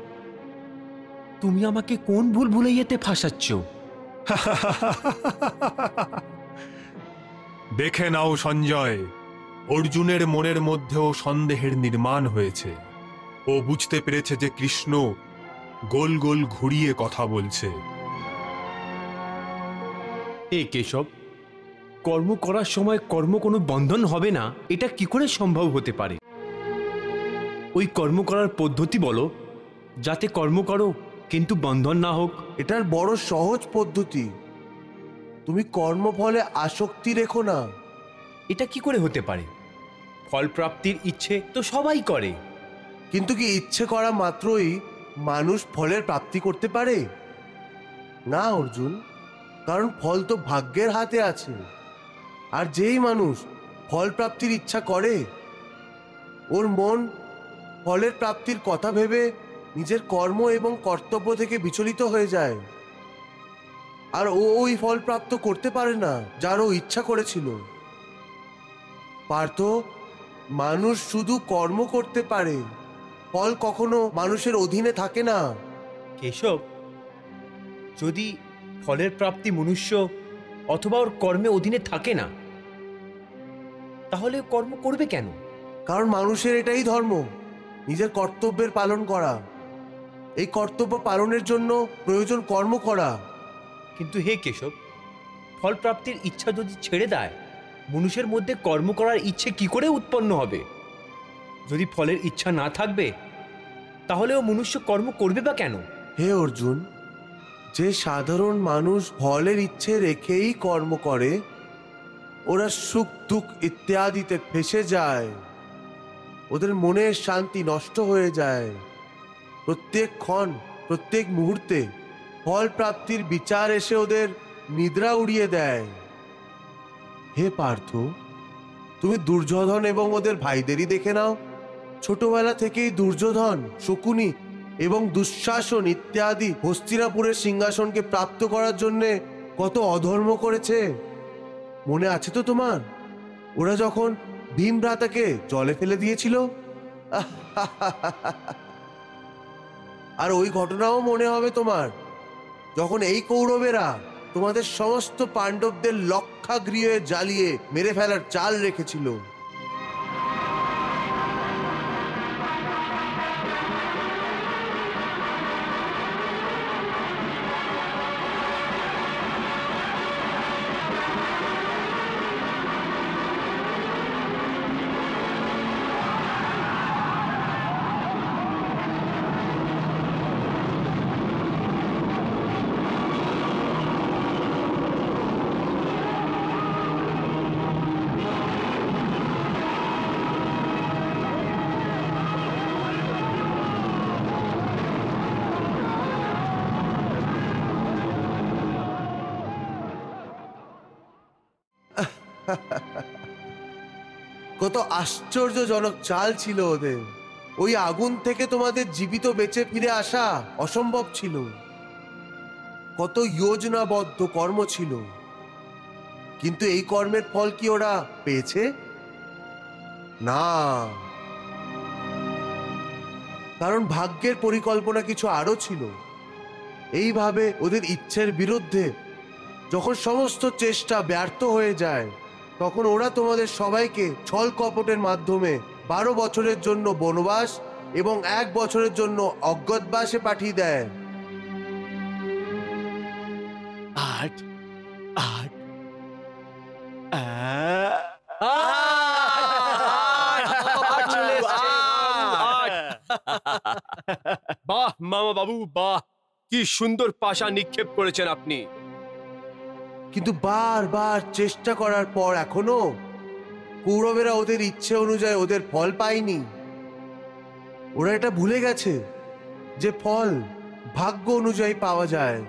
তুমি আমাকে কোন ভুল ভুলাইয়াতে ফাঁসাচ্ছ? দেখে নাও সঞ্জয়, অর্জুনের মনের মধ্যেও সন্দেহের নির্মাণ হয়েছে। ও বুঝতে পেরেছে যে কৃষ্ণ গোল গোল ঘুরিয়ে কথা বলছে। হে কেশব, কর্ম করার সময় কর্ম কোনো বন্ধন হবে না, এটা কি করে সম্ভব হতে পারে? ওই কর্ম করার পদ্ধতি বলো, যাতে কর্ম করো কিন্তু বন্ধন না হোক। এটার বড় সহজ পদ্ধতি। তুমি কর্মফলে আসক্তি রেখো না। এটা কি করে হতে পারে? ফল প্রাপ্তির ইচ্ছে তো সবাই করে। কিন্তু কি ইচ্ছে করা মাত্রই মানুষ ফলের প্রাপ্তি করতে পারে? না অর্জুন, কারণ ফল তো ভাগ্যের হাতে আছে। আর যেই মানুষ ফল প্রাপ্তির ইচ্ছা করে, ওর মন ফলের প্রাপ্তির কথা ভেবে নিজের কর্ম এবং কর্তব্য থেকে বিচলিত হয়ে যায়, আর ও ওই ফল প্রাপ্ত করতে পারে না যার ও ইচ্ছা করেছিল। পার্থ, মানুষ শুধু কর্ম করতে পারে, ফল কখনো মানুষের অধীনে থাকে না। কেশব, যদি ফলের প্রাপ্তি মনুষ্য অথবা ওর কর্মে অধীনে থাকে না, তাহলে কর্ম করবে কেন? কারণ মানুষের এটাই ধর্ম, নিজের কর্তব্যের পালন করা। এই কর্তব্য পালনের জন্য প্রয়োজন কর্ম করা। কিন্তু হে কেশব, ফল প্রাপ্তির ইচ্ছা যদি ছেড়ে দেয়, মানুষের মধ্যে কর্ম করার ইচ্ছে কি করে উৎপন্ন হবে? যদি ফলের ইচ্ছা না থাকবে, তাহলেও মনুষ্য কর্ম করবে বা কেন? হে অর্জুন, যে সাধারণ মানুষ ফলের ইচ্ছে রেখেই কর্ম করে, ওরা সুখ দুঃখ ইত্যাদিতে ফেসে যায়। ওদের মনের শান্তি নষ্ট হয়ে যায়। প্রত্যেক ক্ষণ, প্রত্যেক মুহূর্তে ফল প্রাপ্তির বিচার এসে ওদের নিদ্রা উড়িয়ে দেয়। হে পার্থ, তুমি দুর্যোধন এবং ওদের ভাইদেরই দেখে নাও। ছোটবেলা থেকেই দুর্যোধন, শকুনি এবং দুঃশাসন ইত্যাদি হস্তিনাপুরের সিংহাসনকে প্রাপ্ত করার জন্যে কত অধর্ম করেছে, মনে আছে তো তোমার? ওরা যখন ভীমভ্রাতাকে জলে ফেলে দিয়েছিল, আর ওই ঘটনাও মনে হবে তোমার, যখন এই কৌরবেরা তোমাদের সমস্ত পাণ্ডবদের লক্ষাগৃহে জ্বালিয়ে মেরে ফেলার চাল রেখেছিল। কত আশ্চর্যজনক চাল ছিল ওদের। ওই আগুন থেকে তোমাদের জীবিত বেঁচে ফিরে আসা অসম্ভব ছিল। কত যোজনাবদ্ধ কর্ম ছিল, কিন্তু এই কর্মের ফল কি ওরা পেয়েছে? না, কারণ ভাগ্যের পরিকল্পনা কিছু আরো ছিল। এইভাবে ওদের ইচ্ছের বিরুদ্ধে যখন সমস্ত চেষ্টা ব্যর্থ হয়ে যায়, তখন ওরা তোমাদের সবাইকে ছল কপটের মাধ্যমে 12 বছরের জন্য বনবাস এবং 1 বছরের জন্য অজ্ঞাতবাসে পাঠিয়ে দেয়। 8 8 বাহ মামা বাবু, বাহ, কি সুন্দর পাশা নিক্ষেপ করেছেন আপনি। কিন্তু বারবার চেষ্টা করার পর এখনো কৌরবেরা ওদের ইচ্ছে অনুযায়ী ওদের ফল পায়নি। ওরা এটা ভুলে গেছে যে ফল ভাগ্য অনুযায়ী পাওয়া যায়।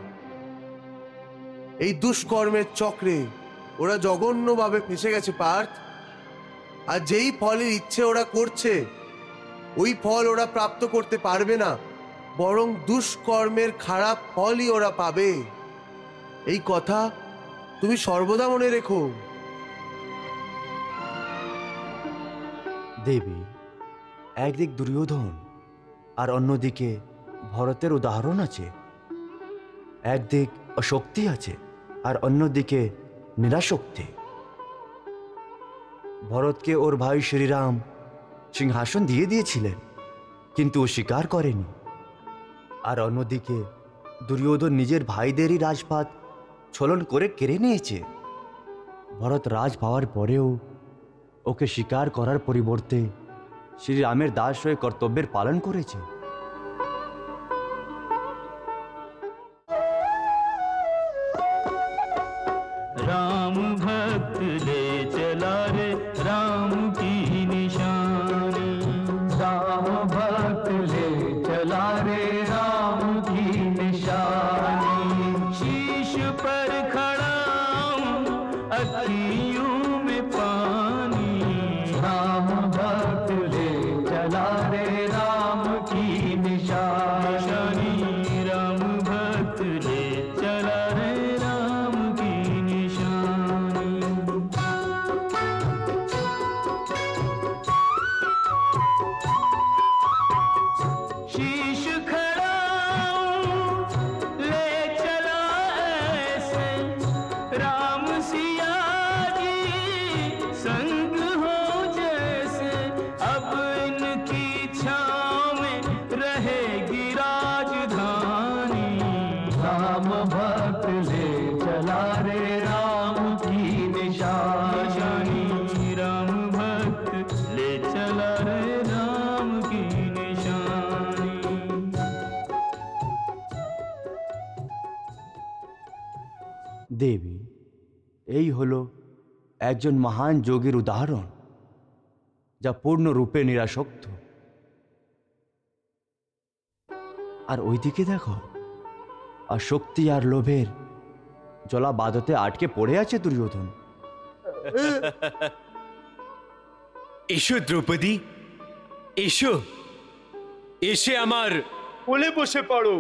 এই দুষ্কর্মের চক্রে ওরা জঘন্যভাবে ফেসে গেছে পার্থ। আর যেই ফলের ইচ্ছে ওরা করছে, ওই ফল ওরা প্রাপ্ত করতে পারবে না, বরং দুষ্কর্মের খারাপ ফলই ওরা পাবে। এই কথা তুমি সর্বদা মনে রেখো। দেবী, একদিক দুর্যোধন আর অন্যদিকে ভরতের উদাহরণ আছে। একদিক অশক্তি আছে আর অন্যদিকে নিরাশক্তি। ভরতকে ওর ভাই শ্রীরাম সিংহাসন দিয়ে দিয়েছিলেন, কিন্তু ও স্বীকার করেনি। আর অন্যদিকে দুর্যোধন নিজের ভাইদেরই রাজপাট ছলন করে কেড়ে নিয়েছে। ভরত রাজ পাওয়ার পরেও ওকে স্বীকার করার পরিবর্তে শ্রীরামের দাস হয়ে কর্তব্যের পালন করেছে। राम भक्त ले चला रे राम की निशानी, राम भक्त ले चला रे राम की निशानी। शीश पर खड़ा हूँ अखियों में पानी, राम भक्त ले चला रे राम की निशानी, राम भक्त ले चला रे राम की निशानी। शीश खड़ा ले चला ऐसे राम सिया जी संग हो जैसे, अब इनकी छाँव में रहेगी राजधानी, राम भक्त ले चला रे राम की निशानी, राम भक्त ले चला रे राम की निशानी। দেবী, এই হলো একজন মহান যোগীর উদাহরণ, যা পূর্ণরূপে নিরাসক্ত। আর ওইদিকে দেখো, আসক্তি আর লোভের জলাবাদতে আটকে পড়ে আছে দুর্যোধন। এসো দ্রৌপদী, এসো, এসে আমার কোলে বসে পড়ো।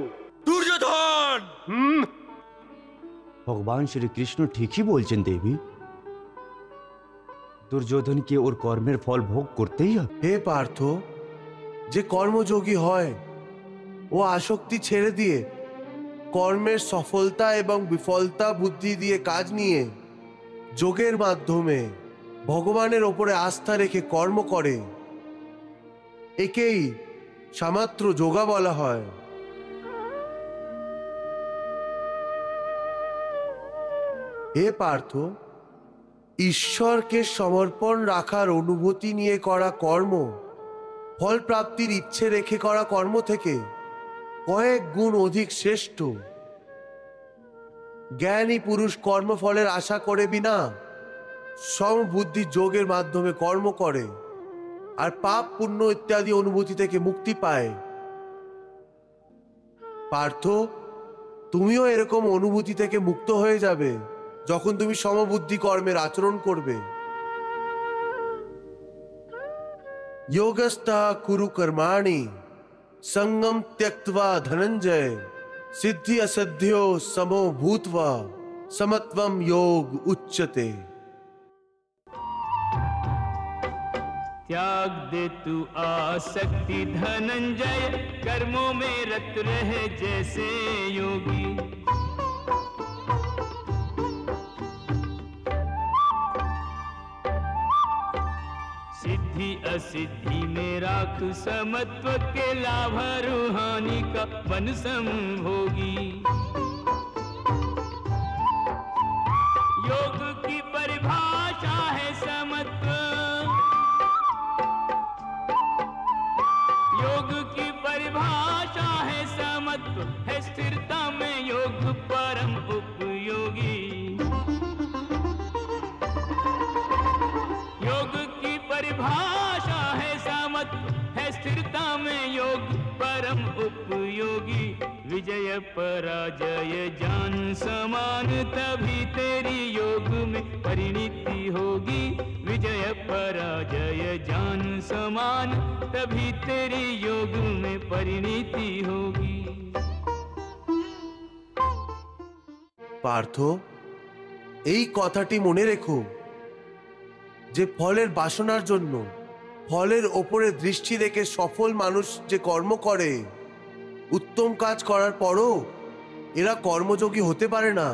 দুর্যোধন! ভগবান শ্রীকৃষ্ণ ঠিকই বলছেন দেবী, দুর্যোধনকে ওর কর্মের ফল ভোগ করতেই হবে। হে পার্থ, যে কর্মযোগী হয় ও আসক্তি ছেড়ে দিয়ে কর্মের সফলতা এবং বিফলতা বুদ্ধি দিয়ে কাজ নিয়ে যোগের মাধ্যমে ভগবানের ওপরে আস্থা রেখে কর্ম করে, একেই সামাত্র যোগা বলা হয়। হে পার্থ, ঈশ্বরকে সমর্পণ রাখার অনুভূতি নিয়ে করা কর্ম ফল প্রাপ্তির ইচ্ছে রেখে করা কর্ম থেকে কয়েক গুণ অধিক শ্রেষ্ঠ। জ্ঞানী পুরুষ কর্মফলের আশা করে বিনা সমবুদ্ধি যোগের মাধ্যমে কর্ম করে আর পাপ পুণ্য ইত্যাদি অনুভূতি থেকে মুক্তি পায়। পার্থ, তুমিও এরকম অনুভূতি থেকে মুক্ত হয়ে যাবে যখন তুমি সমবুদ্ধি কর্মের আচরণ করবে। योगस्था कुरु कर्माणि संगम त्यक्त्वा धनंजय, सिद्धि असध्यो समो भूत्वा समत्वम योग उच्यते। त्याग दे तू आसक्ति धनंजय, कर्मों में रत रहे जैसे योगी। सिद्धि असिद्धि में राख समत्व के लाभ रूहानी का बन संभोगी। योग की परिभाषा है समत्व, योग की परिभाषा है समत्व, है स्थिरता में योग परम उपयोगी। योग की परिभाषा है समत्व, है स्थिरता में योग परम उपयोगी। विजय पराजय जान समान, तभी तेरी योग में परिणति होगी। विजय पराजय जान समान, तभी तेरी योग में परिणति होगी। পার্থ, এই কথাটি মনে রেখো যে ফলের বাসনার জন্য ফলের ওপরে দৃষ্টি রেখে সফল মানুষ যে কর্ম করে, উত্তম কাজ করার পরও এরা কর্মযোগী হতে পারে না।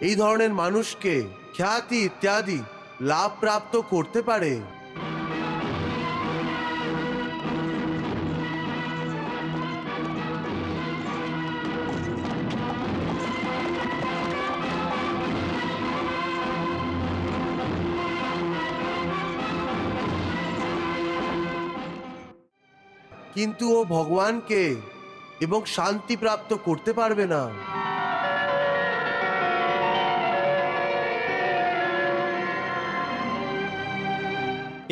এই ধরনের মানুষকে খ্যাতি ইত্যাদি লাভ প্রাপ্ত করতে পারে। কিন্তু ও ভগবানকে এবং শান্তি প্রাপ্ত করতে পারবে না।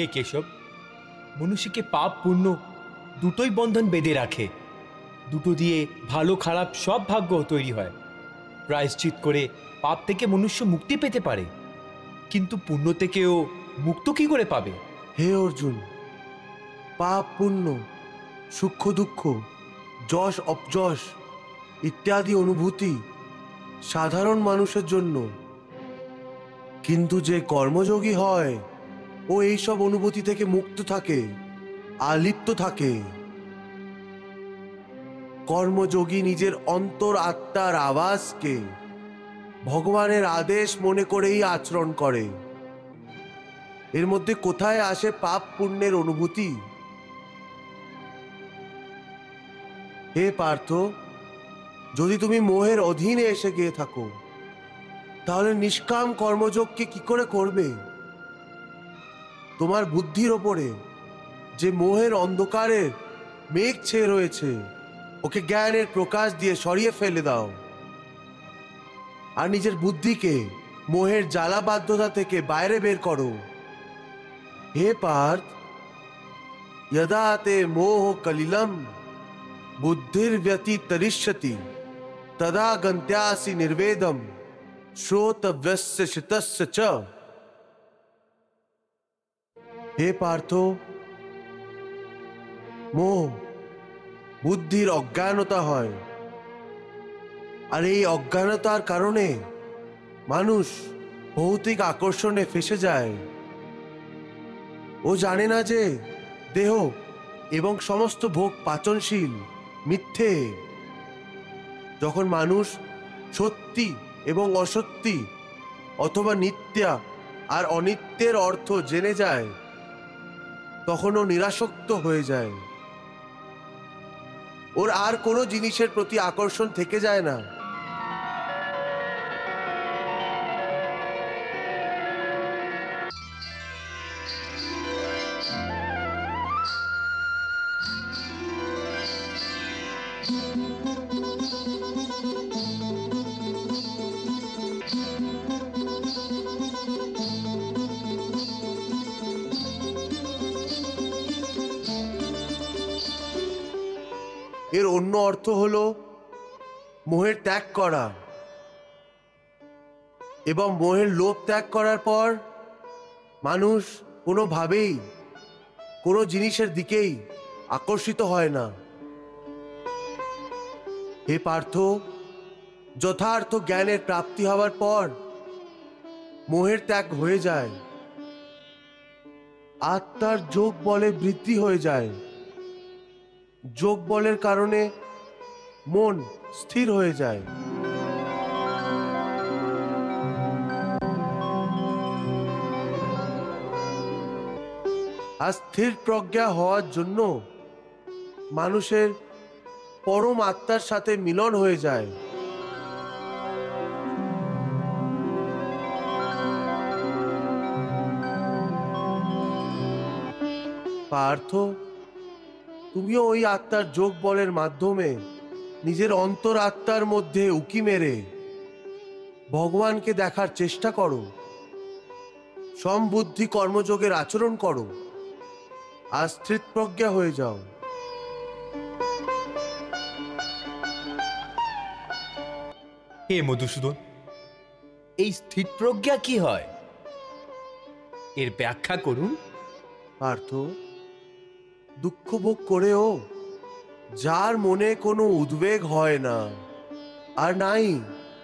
এ কেশব, মনুষ্যকে পাপ পুণ্য দুটোই বন্ধন বেঁধে রাখে। দুটো দিয়ে ভালো খারাপ সব ভাগ্য তৈরি হয়। প্রায়শ্চিত করে পাপ থেকে মনুষ্য মুক্তি পেতে পারে, কিন্তু পুণ্য থেকেও মুক্ত কি করে পাবে? হে অর্জুন, পাপ পুণ্য, সুখ দুঃখ, যশ অপযশ ইত্যাদি অনুভূতি সাধারণ মানুষের জন্য, কিন্তু যে কর্মযোগী হয় ও এইসব অনুভূতি থেকে মুক্ত থাকে, আলিপ্ত থাকে। কর্মযোগী নিজের অন্তর আত্মার আওয়াজকে ভগবানের আদেশ মনে করেই আচরণ করে। এর মধ্যে কোথায় আসে পাপ পুণ্যের অনুভূতি? হে পার্থ, যদি তুমি মোহের অধীনে এসে গিয়ে থাকো, তাহলে নিষ্কাম কর্মযোগকে কি করে করবে? তোমার বুদ্ধির ওপরে যে মোহের অন্ধকারের মেঘ ছেয়ে রয়েছে, ওকে জ্ঞানের প্রকাশ দিয়ে সরিয়ে ফেলে দাও, আর নিজের বুদ্ধিকে মোহের জ্বালাবাধ্যতা থেকে বাইরে বের করো। হে পার্থ, यदा ते मोह कलिलम बुद्धिर्व्यतितरिष्यति तदा गन्त्यासि निर्वेदम श्रोतव्यस्य शितस्य च। হে পার্থ, মোহ বুদ্ধির অজ্ঞানতা হয়, আর এই অজ্ঞানতার কারণে মানুষ ভৌতিক আকর্ষণে ফেসে যায়। ও জানে না যে দেহ এবং সমস্ত ভোগ পাচনশীল, মিথ্যে। যখন মানুষ সত্যি এবং অসত্যি অথবা নিত্যা আর অনিত্যের অর্থ জেনে যায়, তখন ও নিরাসক্ত হয়ে যায়। ওর আর কোনো জিনিসের প্রতি আকর্ষণ থেকে যায় না। এর অন্য অর্থ হলো মোহের ত্যাগ করা, এবং মোহের লোভ ত্যাগ করার পর মানুষ কোনোভাবেই কোনো জিনিসের দিকেই আকর্ষিত হয় না। হে পার্থ, যথার্থ জ্ঞানের প্রাপ্তি হওয়ার পর মোহের ত্যাগ হয়ে যায়, আত্মার যোগ বলে বৃদ্ধি হয়ে যায়। যোগ বলের কারণে মন স্থির হয়ে যায়। আর স্থির প্রজ্ঞা হওয়ার জন্য মানুষের পরম আত্মার সাথে মিলন হয়ে যায়। পার্থ, তুমিও ওই আত্মার যোগ বলের মাধ্যমে নিজের অন্তর আত্মার মধ্যে উকি মেরে ভগবানকে দেখার চেষ্টা করো, সমবুদ্ধি কর্মযোগের আচরণ করো, আর স্থিতপ্রজ্ঞা হয়ে যাও। হে মধুসূদন, এই স্থিতপ্রজ্ঞা কি হয়? এর ব্যাখ্যা করুন। পার্থ, দুঃখ ভোগ করেও যার মনে কোনো উদ্বেগ হয় না, আর নাই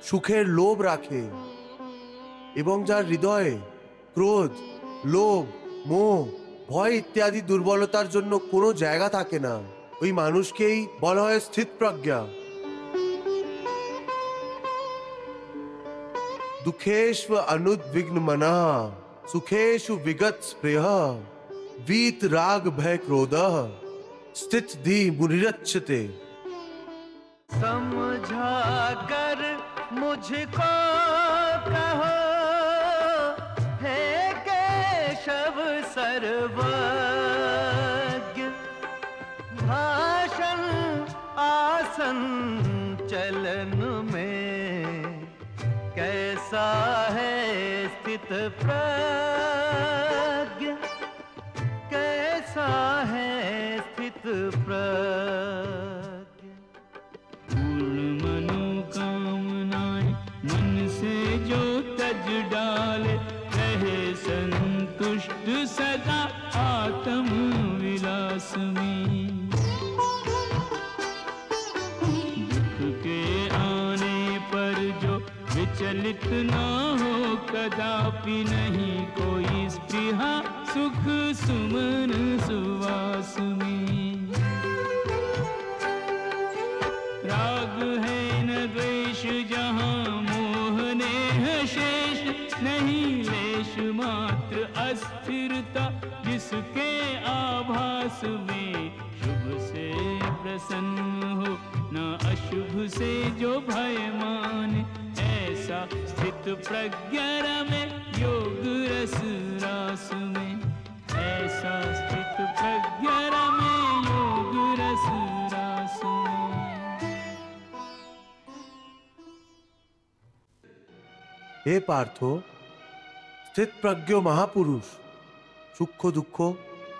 সুখের লোভ রাখে, এবং যার হৃদয়ে ক্রোধ, লোভ, মোহ, ভয় ইত্যাদি দুর্বলতার জন্য কোনো জায়গা থাকে না। ওই মানুষকেই বলা হয় স্থিতপ্রজ্ঞা। दुखेष्व अनुद्विग्न मना सुखेषु विगत स्पृह वीत राग भय क्रोध स्थित धी मुनिरच्यते। समझा कर मुझको कहो हे केशव सर्वज्ञ, भाषण आसन चलन में कैसा है स्थित प्रज्ञ, कैसा है स्थित प्रज्ञ। पूर्ण मनोकामनाएं मन से जो तज डाले, रहे संतुष्ट सदा आत्म विलास में। दुख के आने पर जो विचलित ना हो, कदापि नहीं कोई स्पृहा सुख सुमन सुवास में। राग है न द्वेष जहाँ मोह नेह शेष, नहीं लेश मात्र अस्थिरता जिसके आभास में। शुभ से प्रसन्न हो न अशुभ से जो भय माने, ऐसा स्थित प्रज्ञा में योग रस रास में। ऐसा स्थित प्रज्ञा में योग रस रास में। হে পার্থ, স্থিতপ্রজ্ঞ মহাপুরুষ সুখ দুঃখ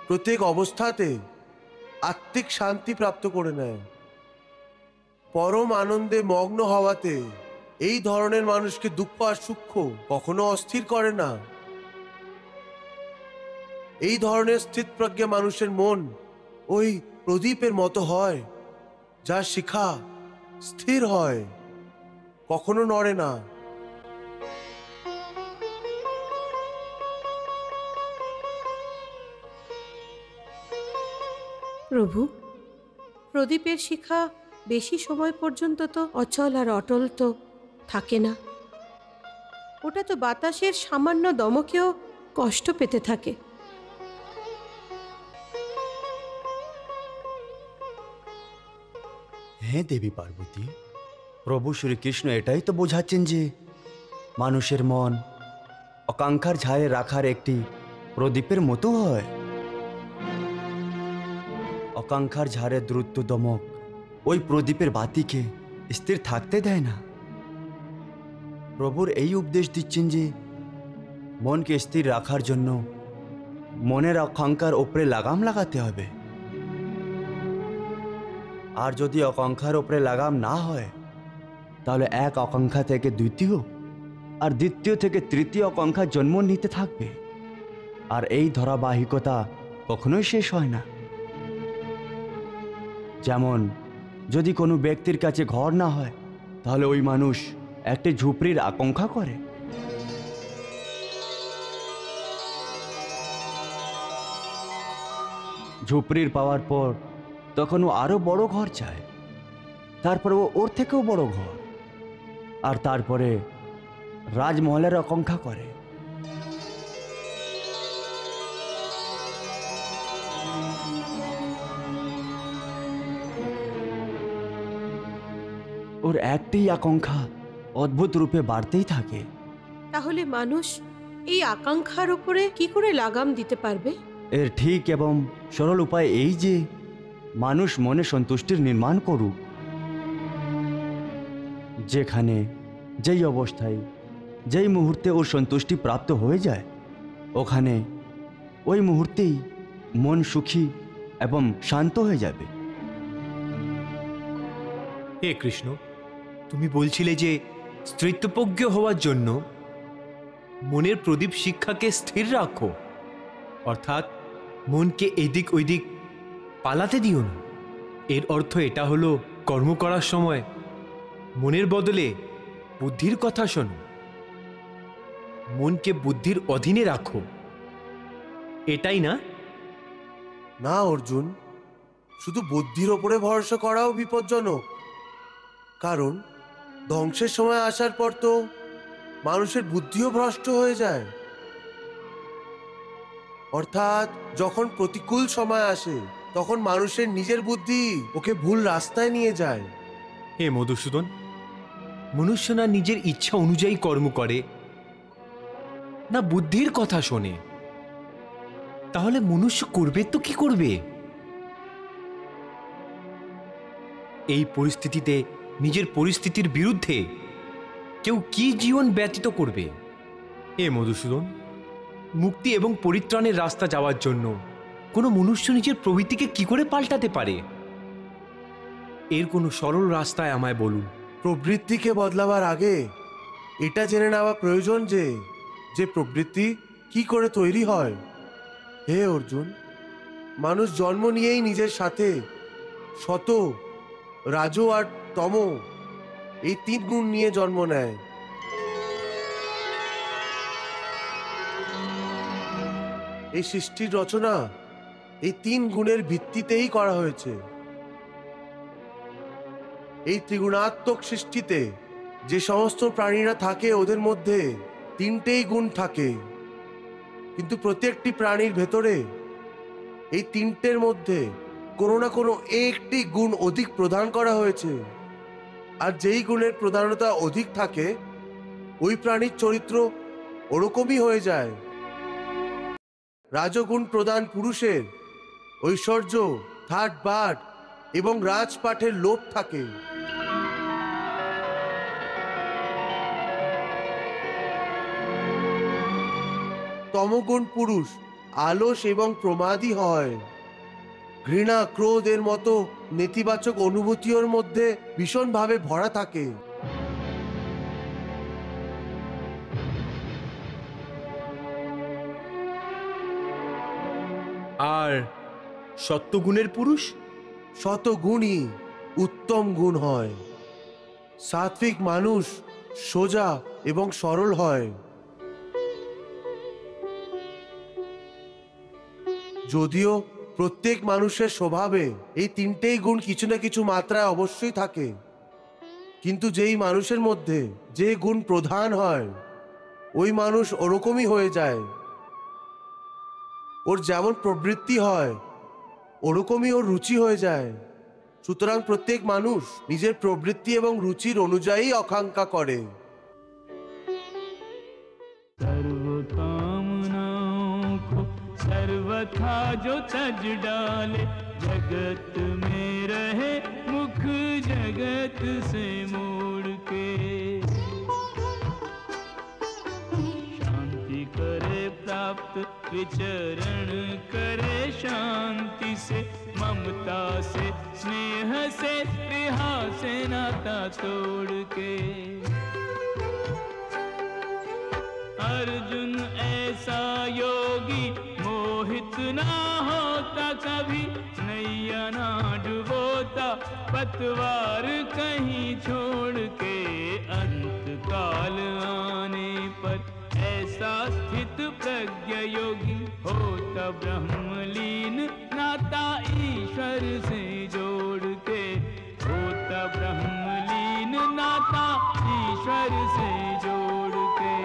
প্রত্যেক অবস্থাতে আত্মিক শান্তি প্রাপ্ত করে নেয়। পরম আনন্দে মগ্ন হওয়াতে এই ধরনের মানুষকে দুঃখ আর সুখ কখনো অস্থির করে না। এই ধরনের স্থিতপ্রজ্ঞ মানুষের মন ওই প্রদীপের মতো হয়, যার শিখা স্থির হয়, কখনো নড়ে না। প্রভু, প্রদীপের শিখা বেশি সময় পর্যন্ত তো অচল আর অটল তো থাকে না। ওটা তো বাতাসের সামান্য দমকেও কষ্ট পেতে থাকে। হ্যাঁ দেবী পার্বতী, প্রভু শ্রীকৃষ্ণ এটাই তো বোঝাচ্ছেন যে মানুষের মন আকাঙ্ক্ষার ঝায়ে রাখার একটি প্রদীপের মতো হয়। আকাঙ্ক্ষার ঝাড়ে দ্রুত দমক ওই প্রদীপের বাতিকে স্থির থাকতে দেয় না। প্রভুর এই উপদেশ দিচ্ছেন যে মনকে স্থির রাখার জন্য মনের আকাঙ্ক্ষার ওপরে লাগাম লাগাতে হবে। আর যদি আকাঙ্ক্ষার ওপরে লাগাম না হয়, তাহলে এক আকাঙ্ক্ষা থেকে দ্বিতীয় আর দ্বিতীয় থেকে তৃতীয় আকাঙ্ক্ষা জন্ম নিতে থাকবে। আর এই ধারাবাহিকতা কখনোই শেষ হয় না। যেমন যদি কোনো ব্যক্তির কাছে ঘর না হয়, তাহলে ওই মানুষ একটি ঝুপড়ির আকাঙ্ক্ষা করে। ঝুপড়ির পাওয়ার পর তখন ও আরো বড় ঘর চায়, তারপরে ও ওর থেকেও বড় ঘর, আর তারপরে রাজমহলের আকাঙ্ক্ষা করে। ওর একটি আকাঙ্ক্ষা অদ্ভুত রূপে বাড়তেই থাকে। তাহলে মানুষ এই আকাঙ্ক্ষার উপরে কি করে লাগাম দিতে পারবে? এর ঠিক এবং সরল উপায় এই যে মানুষ মনে সন্তুষ্টির নির্মাণ করুক। যেখানে যেই অবস্থায় যেই মুহূর্তে ওর সন্তুষ্টি প্রাপ্ত হয়ে যায়, ওখানে ওই মুহূর্তেই মন সুখী এবং শান্ত হয়ে যাবে। হে কৃষ্ণ, তুমি বলছিলে যে স্থিতপ্রজ্ঞ হওয়ার জন্য মনের প্রদীপ শিক্ষাকে স্থির রাখো, অর্থাৎ মনকে এদিক ওইদিক পালাতে দিও না। এর অর্থ এটা হলো কর্ম করার সময় মনের বদলে বুদ্ধির কথা শোনো, মনকে বুদ্ধির অধীনে রাখো, এটাই না? না অর্জুন, শুধু বুদ্ধির ওপরে ভরসা করাও বিপজ্জনক। কারণ ধ্বংসের সময় আসার পর তো মানুষের বুদ্ধিও ভ্রষ্ট হয়ে যায়। অর্থাৎ যখন প্রতিকূল সময় আসে তখন মানুষের নিজের বুদ্ধি ওকে ভুল রাস্তায় নিয়ে যায়। হে মধুসূদন, মনুষ্য না নিজের ইচ্ছা অনুযায়ী কর্ম করে, না বুদ্ধির কথা শোনে, তাহলে মনুষ্য করবে তো কি করবে? এই পরিস্থিতিতে নিজের পরিস্থিতির বিরুদ্ধে কেউ কি জীবন ব্যতীত করবে? হে মধুসূদন, মুক্তি এবং পরিত্রাণের রাস্তা যাওয়ার জন্য কোনো মনুষ্য নিজের প্রবৃত্তিকে কি করে পাল্টাতে পারে? এর কোনো সরল রাস্তায় আমায় বলুন। প্রবৃত্তিকে বদলাবার আগে এটা জেনে নেওয়া প্রয়োজন যে প্রবৃত্তি কি করে তৈরি হয়। হে অর্জুন, মানুষ জন্ম নিয়েই নিজের সাথে সত, রাজ আর তম এই 3 গুণ নিয়ে জন্ম নেয়। এই সৃষ্টির রচনা এই 3 গুণের ভিত্তিতেই করা হয়েছে। এই ত্রিগুণাত্মক সৃষ্টিতে যে সমস্ত প্রাণীরা থাকে ওদের মধ্যে 3টেই গুণ থাকে, কিন্তু প্রত্যেকটি প্রাণীর ভেতরে এই 3টের মধ্যে কোনো না কোনো একটি গুণ অধিক প্রদান করা হয়েছে। আর যেই গুণের প্রধানতা অধিক থাকে ওই প্রাণীর চরিত্র ওরকমই হয়ে যায়। রাজগুণ প্রদান পুরুষের ঐশ্বর্য, ঠাট বাট এবং রাজপাঠের লোভ থাকে। তমগুণ পুরুষ আলস এবং প্রমাদী হয়। ঘৃণা, ক্রোধ এর মতো নেতিবাচক অনুভূতির মধ্যে ভীষণভাবে ভরা থাকে। আর সত্যগুণের পুরুষ শতগুণই উত্তম গুণ হয়। সাত্বিক মানুষ সোজা এবং সরল হয়। যদিও প্রত্যেক মানুষের স্বভাবে এই 3টেই গুণ কিছু না কিছু মাত্রায় অবশ্যই থাকে, কিন্তু যেই মানুষের মধ্যে যে গুণ প্রধান হয় ওই মানুষ ওরকমই হয়ে যায়। ওর যেমন প্রবৃত্তি হয় ওরকমই ওর রুচি হয়ে যায়। সুতরাং প্রত্যেক মানুষ নিজের প্রবৃত্তি এবং রুচির অনুযায়ী আকাঙ্ক্ষা করে। सर्वथा जो तज डाले जगत में रहे मुख जगत से मोड़ के, शांति करे प्राप्त विचरण करे शांति से, ममता से स्नेह से स्पृहा से नाता तोड़ के। अर्जुन ऐसा योगी मोहित ना होता कभी, नैया ना डुबोता पतवार कहीं छोड़ के। अंत काल आने पर ऐसा स्थित प्रज्ञ योगी, होता ब्रह्मलीन नाता ईश्वर से जोड़ के, होता ब्रह्मलीन नाता ईश्वर से जोड़ के।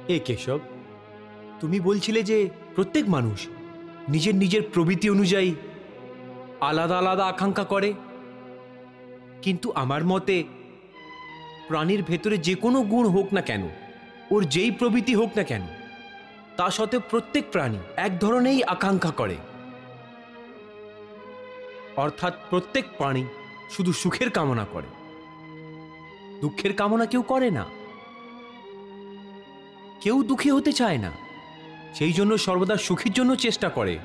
এ কেশব, তুমি বলছিলে যে প্রত্যেক মানুষ নিজের নিজের প্রবৃত্তি অনুযায়ী আলাদা আলাদা আকাঙ্ক্ষা করে, কিন্তু আমার মতে প্রাণীর ভেতরে যে কোনো গুণ হোক না কেন, ওর যেই প্রবৃত্তি হোক না কেন, তা সত্ত্বেও প্রত্যেক প্রাণী এক ধরনেরই আকাঙ্ক্ষা করে। অর্থাৎ প্রত্যেক প্রাণী শুধু সুখের কামনা করে, দুঃখের কামনা কেউ করে না। কেউ দুঃখী হতে চায় না, সেই জন্য সর্বদা সুখের জন্য চেষ্টা করে।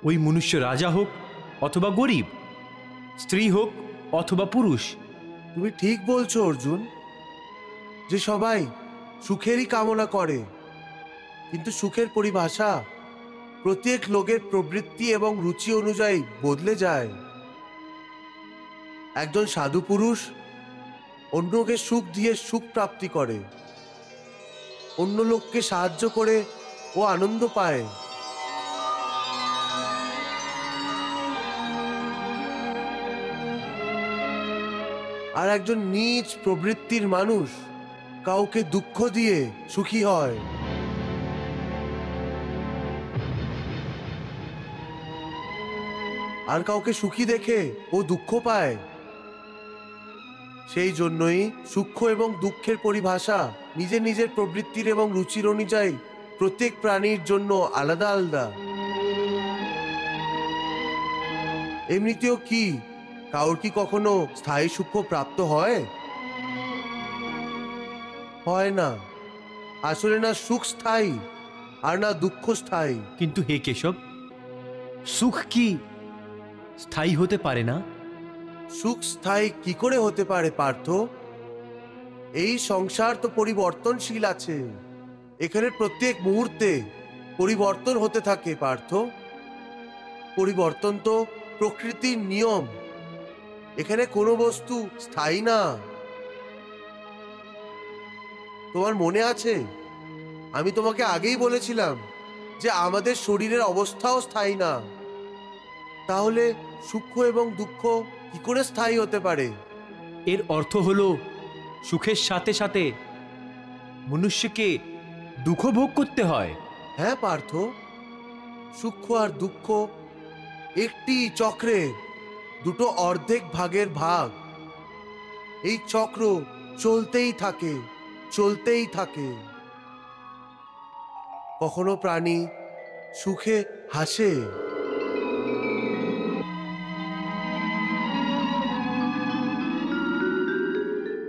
ওই মনুষ্য রাজা হোক অথবা গরিব, স্ত্রী হোক অথবা পুরুষ। তুমি ঠিক বলছো অর্জুন, যে সবাই সুখেরই কামনা করে, কিন্তু সুখের পরিভাষা প্রত্যেক লোকের প্রবৃত্তি এবং রুচি অনুযায়ী বদলে যায়। একজন সাধু পুরুষ অন্যকে সুখ দিয়ে সুখ প্রাপ্তি করে, অন্য লোককে সাহায্য করে ও আনন্দ পায়। আর একজন নীচ প্রবৃত্তির মানুষ কাউকে দুঃখ দিয়ে সুখী হয়। আর কাউকে সুখী দেখে ও দুঃখ পায়। সেই জন্যই সুখ এবং দুঃখের পরিভাষা নিজের নিজের প্রবৃত্তির এবং রুচির অনুযায়ী প্রত্যেক প্রাণীর জন্য আলাদা আলাদা। এমনিতেও কি কাউর কি কখনো স্থায়ী সুখ প্রাপ্ত হয়? হয় না। আসলে না সুখ স্থায়ী আর না দুঃখ স্থায়ী। কিন্তু হে কেশব, সুখ কি স্থায়ী হতে পারে না? সুখ স্থায়ী কি করে হতে পারে পার্থ? এই সংসার তো পরিবর্তনশীল আছে। এখানে প্রত্যেক মুহূর্তে পরিবর্তন হতে থাকে পার্থ। পরিবর্তন তো প্রকৃতির নিয়ম। এখানে কোনো বস্তু স্থায়ী না। তোমার মনে আছে আমি তোমাকে আগেই বলেছিলাম যে আমাদের শরীরের অবস্থাও স্থায়ী না। তাহলে সুখ এবং দুঃখ কি করে স্থায়ী হতে পারে? এর অর্থ হলো সুখের সাথে সাথে মনুষ্যকে দুঃখ ভোগ করতে হয়। হ্যাঁ পার্থ, সুখ আর দুঃখ একটি চক্রের দুটো অর্ধেক ভাগের ভাগ। এই চক্র চলতেই থাকে, চলতেই থাকে। কখনো প্রাণী সুখে হাসে,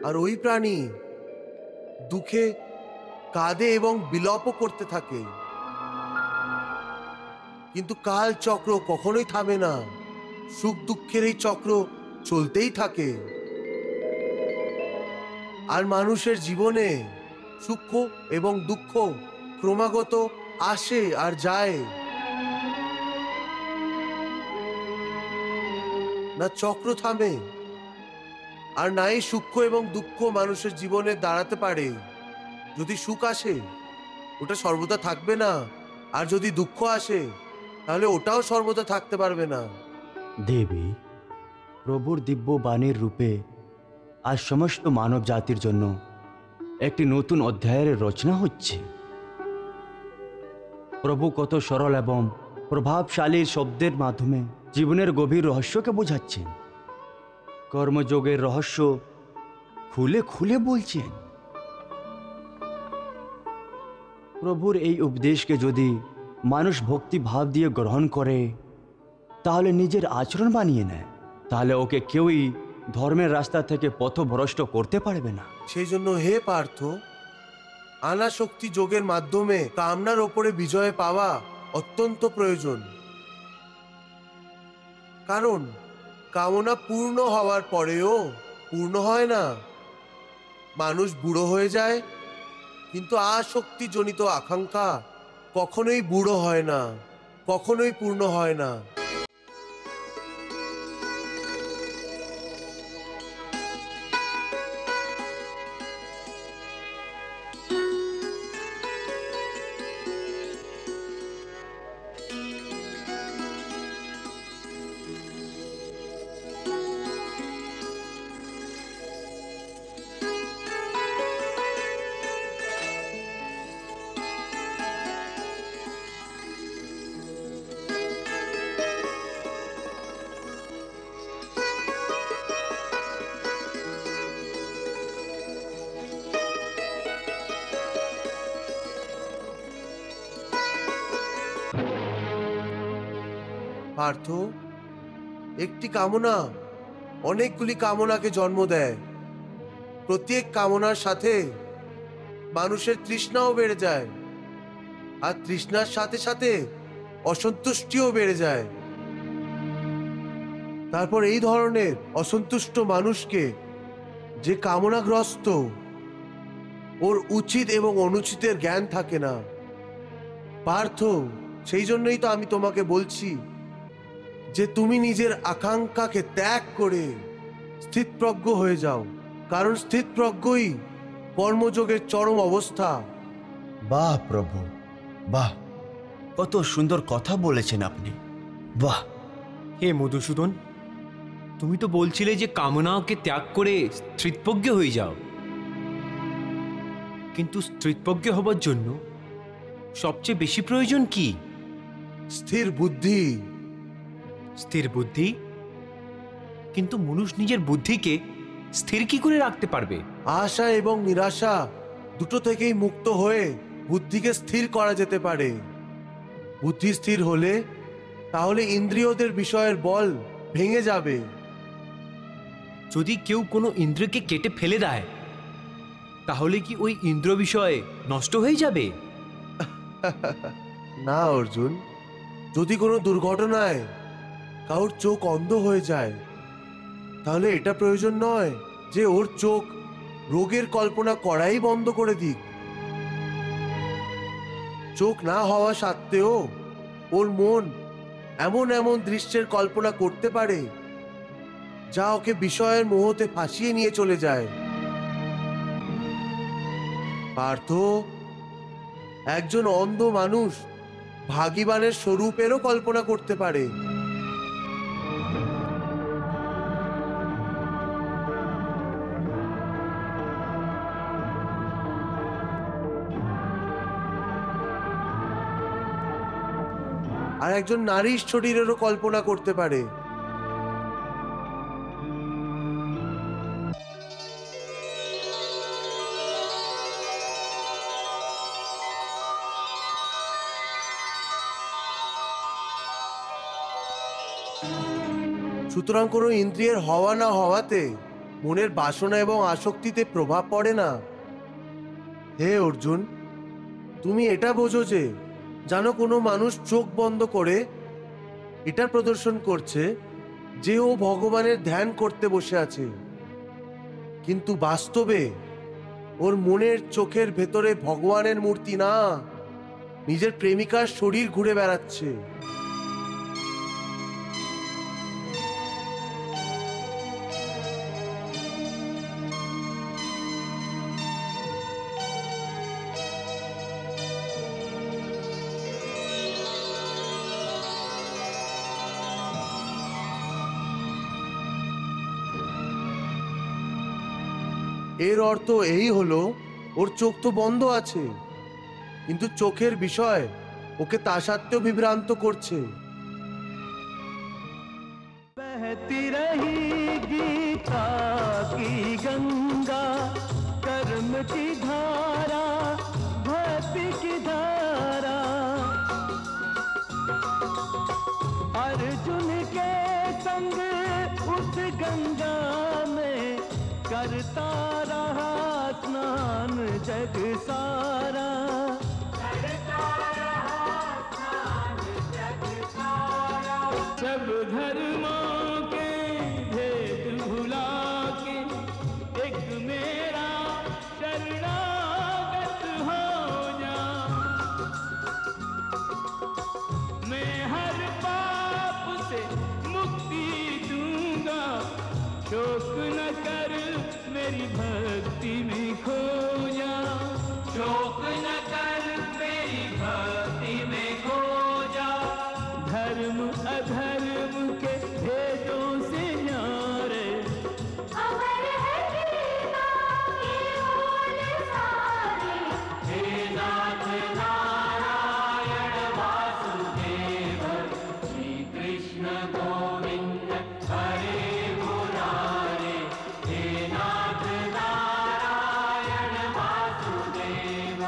আর ওই প্রাণী দুঃখে কাঁদে এবং বিলাপও করতে থাকে। কিন্তু কাল চক্র কখনোই থামে না। সুখ দুঃখের এই চক্র চলতেই থাকে। আর মানুষের জীবনে সুখ এবং দুঃখ ক্রমাগত আসে আর যায়। না চক্র থামে, আর নাই সুখ এবং দুঃখ মানুষের জীবনে দাঁড়াতে পারে। যদি সুখ আসে ওটা সর্বদা থাকবে না, আর যদি দুঃখ আসে তাহলে ওটাও সর্বদা থাকতে পারবে না। দেবী, প্রভুর দিব্য বাণীর রূপে আজ সমস্ত মানব জাতির জন্য একটি নতুন অধ্যায়ের রচনা হচ্ছে। প্রভু কত সরল এবং প্রভাবশালী শব্দের মাধ্যমে জীবনের গভীর রহস্যকে বোঝাচ্ছেন। কর্মযোগের রহস্য খুলে খুলে বলছেন। প্রভুর এই উপদেশকে যদি মানুষ ভক্তি ভাব দিয়ে গ্রহণ করে, তাহলে নিজের আচরণ বানিয়ে নেয়, তাহলে ওকে কেউই ধর্মের রাস্তা থেকে পথভ্রষ্ট করতে পারবে না। সেই জন্য হে পার্থ, আনাশক্তি যোগের মাধ্যমে কামনার ওপরে বিজয় পাওয়া অত্যন্ত প্রয়োজন। কারণ কামনা পূর্ণ হওয়ার পরেও পূর্ণ হয় না। মানুষ বুড়ো হয়ে যায়, কিন্তু আসক্তিজনিত আকাঙ্ক্ষা কখনোই বুড়ো হয় না, কখনোই পূর্ণ হয় না। পার্থ, একটি কামনা অনেকগুলি কামনাকে জন্ম দেয়। প্রত্যেক কামনার সাথে মানুষের তৃষ্ণাও বেড়ে যায়, আর তৃষ্ণার সাথে সাথে অসন্তুষ্টিও বেড়ে যায়। তারপর এই ধরনের অসন্তুষ্ট মানুষকে, যে কামনাগ্রস্ত, ওর উচিত এবং অনুচিতের জ্ঞান থাকে না। পার্থ, সেই জন্যই তো আমি তোমাকে বলছি যে তুমি নিজের আকাঙ্ক্ষাকে ত্যাগ করে স্থিতপ্রজ্ঞ হয়ে যাও। কারণ স্থিতপ্রজ্ঞই কর্মযোগের চরম অবস্থা। বাহ প্রভু, বাহ, কত সুন্দর কথা বলেছেন আপনি। বাহ। হে মধুসূদন, তুমি তো বলছিলে যে কামনাকে ত্যাগ করে স্থিতপ্রজ্ঞ হয়ে যাও, কিন্তু স্থিতপ্রজ্ঞ হবার জন্য সবচেয়ে বেশি প্রয়োজন কি? স্থির বুদ্ধি। স্থির বুদ্ধি? কিন্তু মানুষ নিজের বুদ্ধিকে স্থির কি করে রাখতে পারবে? আশা এবং নিরাশা দুটো থেকেই মুক্ত হয়ে বুদ্ধিকে স্থির করা যেতে পারে। বুদ্ধি স্থির হলে তাহলে ইন্দ্রিয়দের বিষয়ের বল ভেঙে যাবে। যদি কেউ কোনো ইন্দ্রকে কেটে ফেলে দেয়, তাহলে কি ওই ইন্দ্র বিষয় নষ্ট হয়ে যাবে? না অর্জুন, যদি কোনো দুর্ঘটনায় কারোর চোখ অন্ধ হয়ে যায়, তাহলে এটা প্রয়োজন নয় যে ওর চোখ রোগের কল্পনা করাই বন্ধ করে দিক। চোখ না হওয়া সত্ত্বেও ওর মন এমন এমন দৃশ্যের কল্পনা করতে পারে যা ওকে বিষয়ের মোহতে ফাঁসিয়ে নিয়ে চলে যায়। পার্থ, একজন অন্ধ মানুষ ভাগিবানের স্বরূপেরও কল্পনা করতে পারে। আর একজন নারীর শরীরেরও কল্পনা করতে পারে। সুতরাং কোনো ইন্দ্রিয়ের হওয়া না হওয়াতে মনের বাসনা এবং আসক্তিতে প্রভাব পড়ে না। হে অর্জুন, তুমি এটা বোঝো যে জানো কোনো মানুষ চোখ বন্ধ করে এটা প্রদর্শন করছে যে ও ভগবানের ধ্যান করতে বসে আছে, কিন্তু বাস্তবে ওর মনের চোখের ভেতরে ভগবানের মূর্তি না, নিজের প্রেমিকার শরীর ঘুরে বেড়াচ্ছে। এর অর্থ এই হলো, ওর চোখ তো বন্ধ আছে, কিন্তু চোখের বিষয় ওকে তা সত্ত্বেও বিভ্রান্ত করছে। बहती रही गीता की गंगा, कर्म की धारा, भक्ति की धारा, अर्जुन के संग उस गंगा में करता रहा स्नान जग सारा, सब धर्मों के भेद भुला के एक मेरा शरणागत हो जा, मैं हर पाप से मुक्ति दूंगा, शोक न कर मेरी भक्ति में खो जा, शोक न कर मेरी भक्ति में खो जा, धर्म अधर्म के भेदों से न्यारे अमर है गीता की बोल सारे, हे नाथ नारायण वासुदेव, श्री कृष्ण गोविंद हरे मुरारे, हे नाथ नारायण वासुदेव।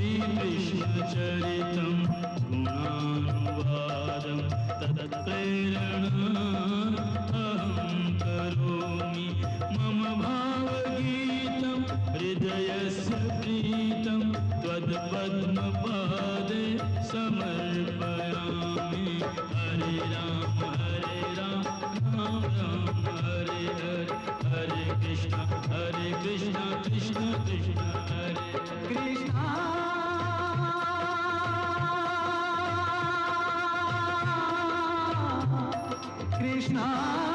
श्रीकृष्णचरितं गुणानुवादं तत्प्रेरणा अहं करोमि मम भावगीतं हृदयस्य प्रीतं त्वत्पद्मपादे समर्पयामि हरे राम राम राम हरे हरे हरे कृष्ण कृष्ण कृष्ण हरे कृष्ण कृष्ण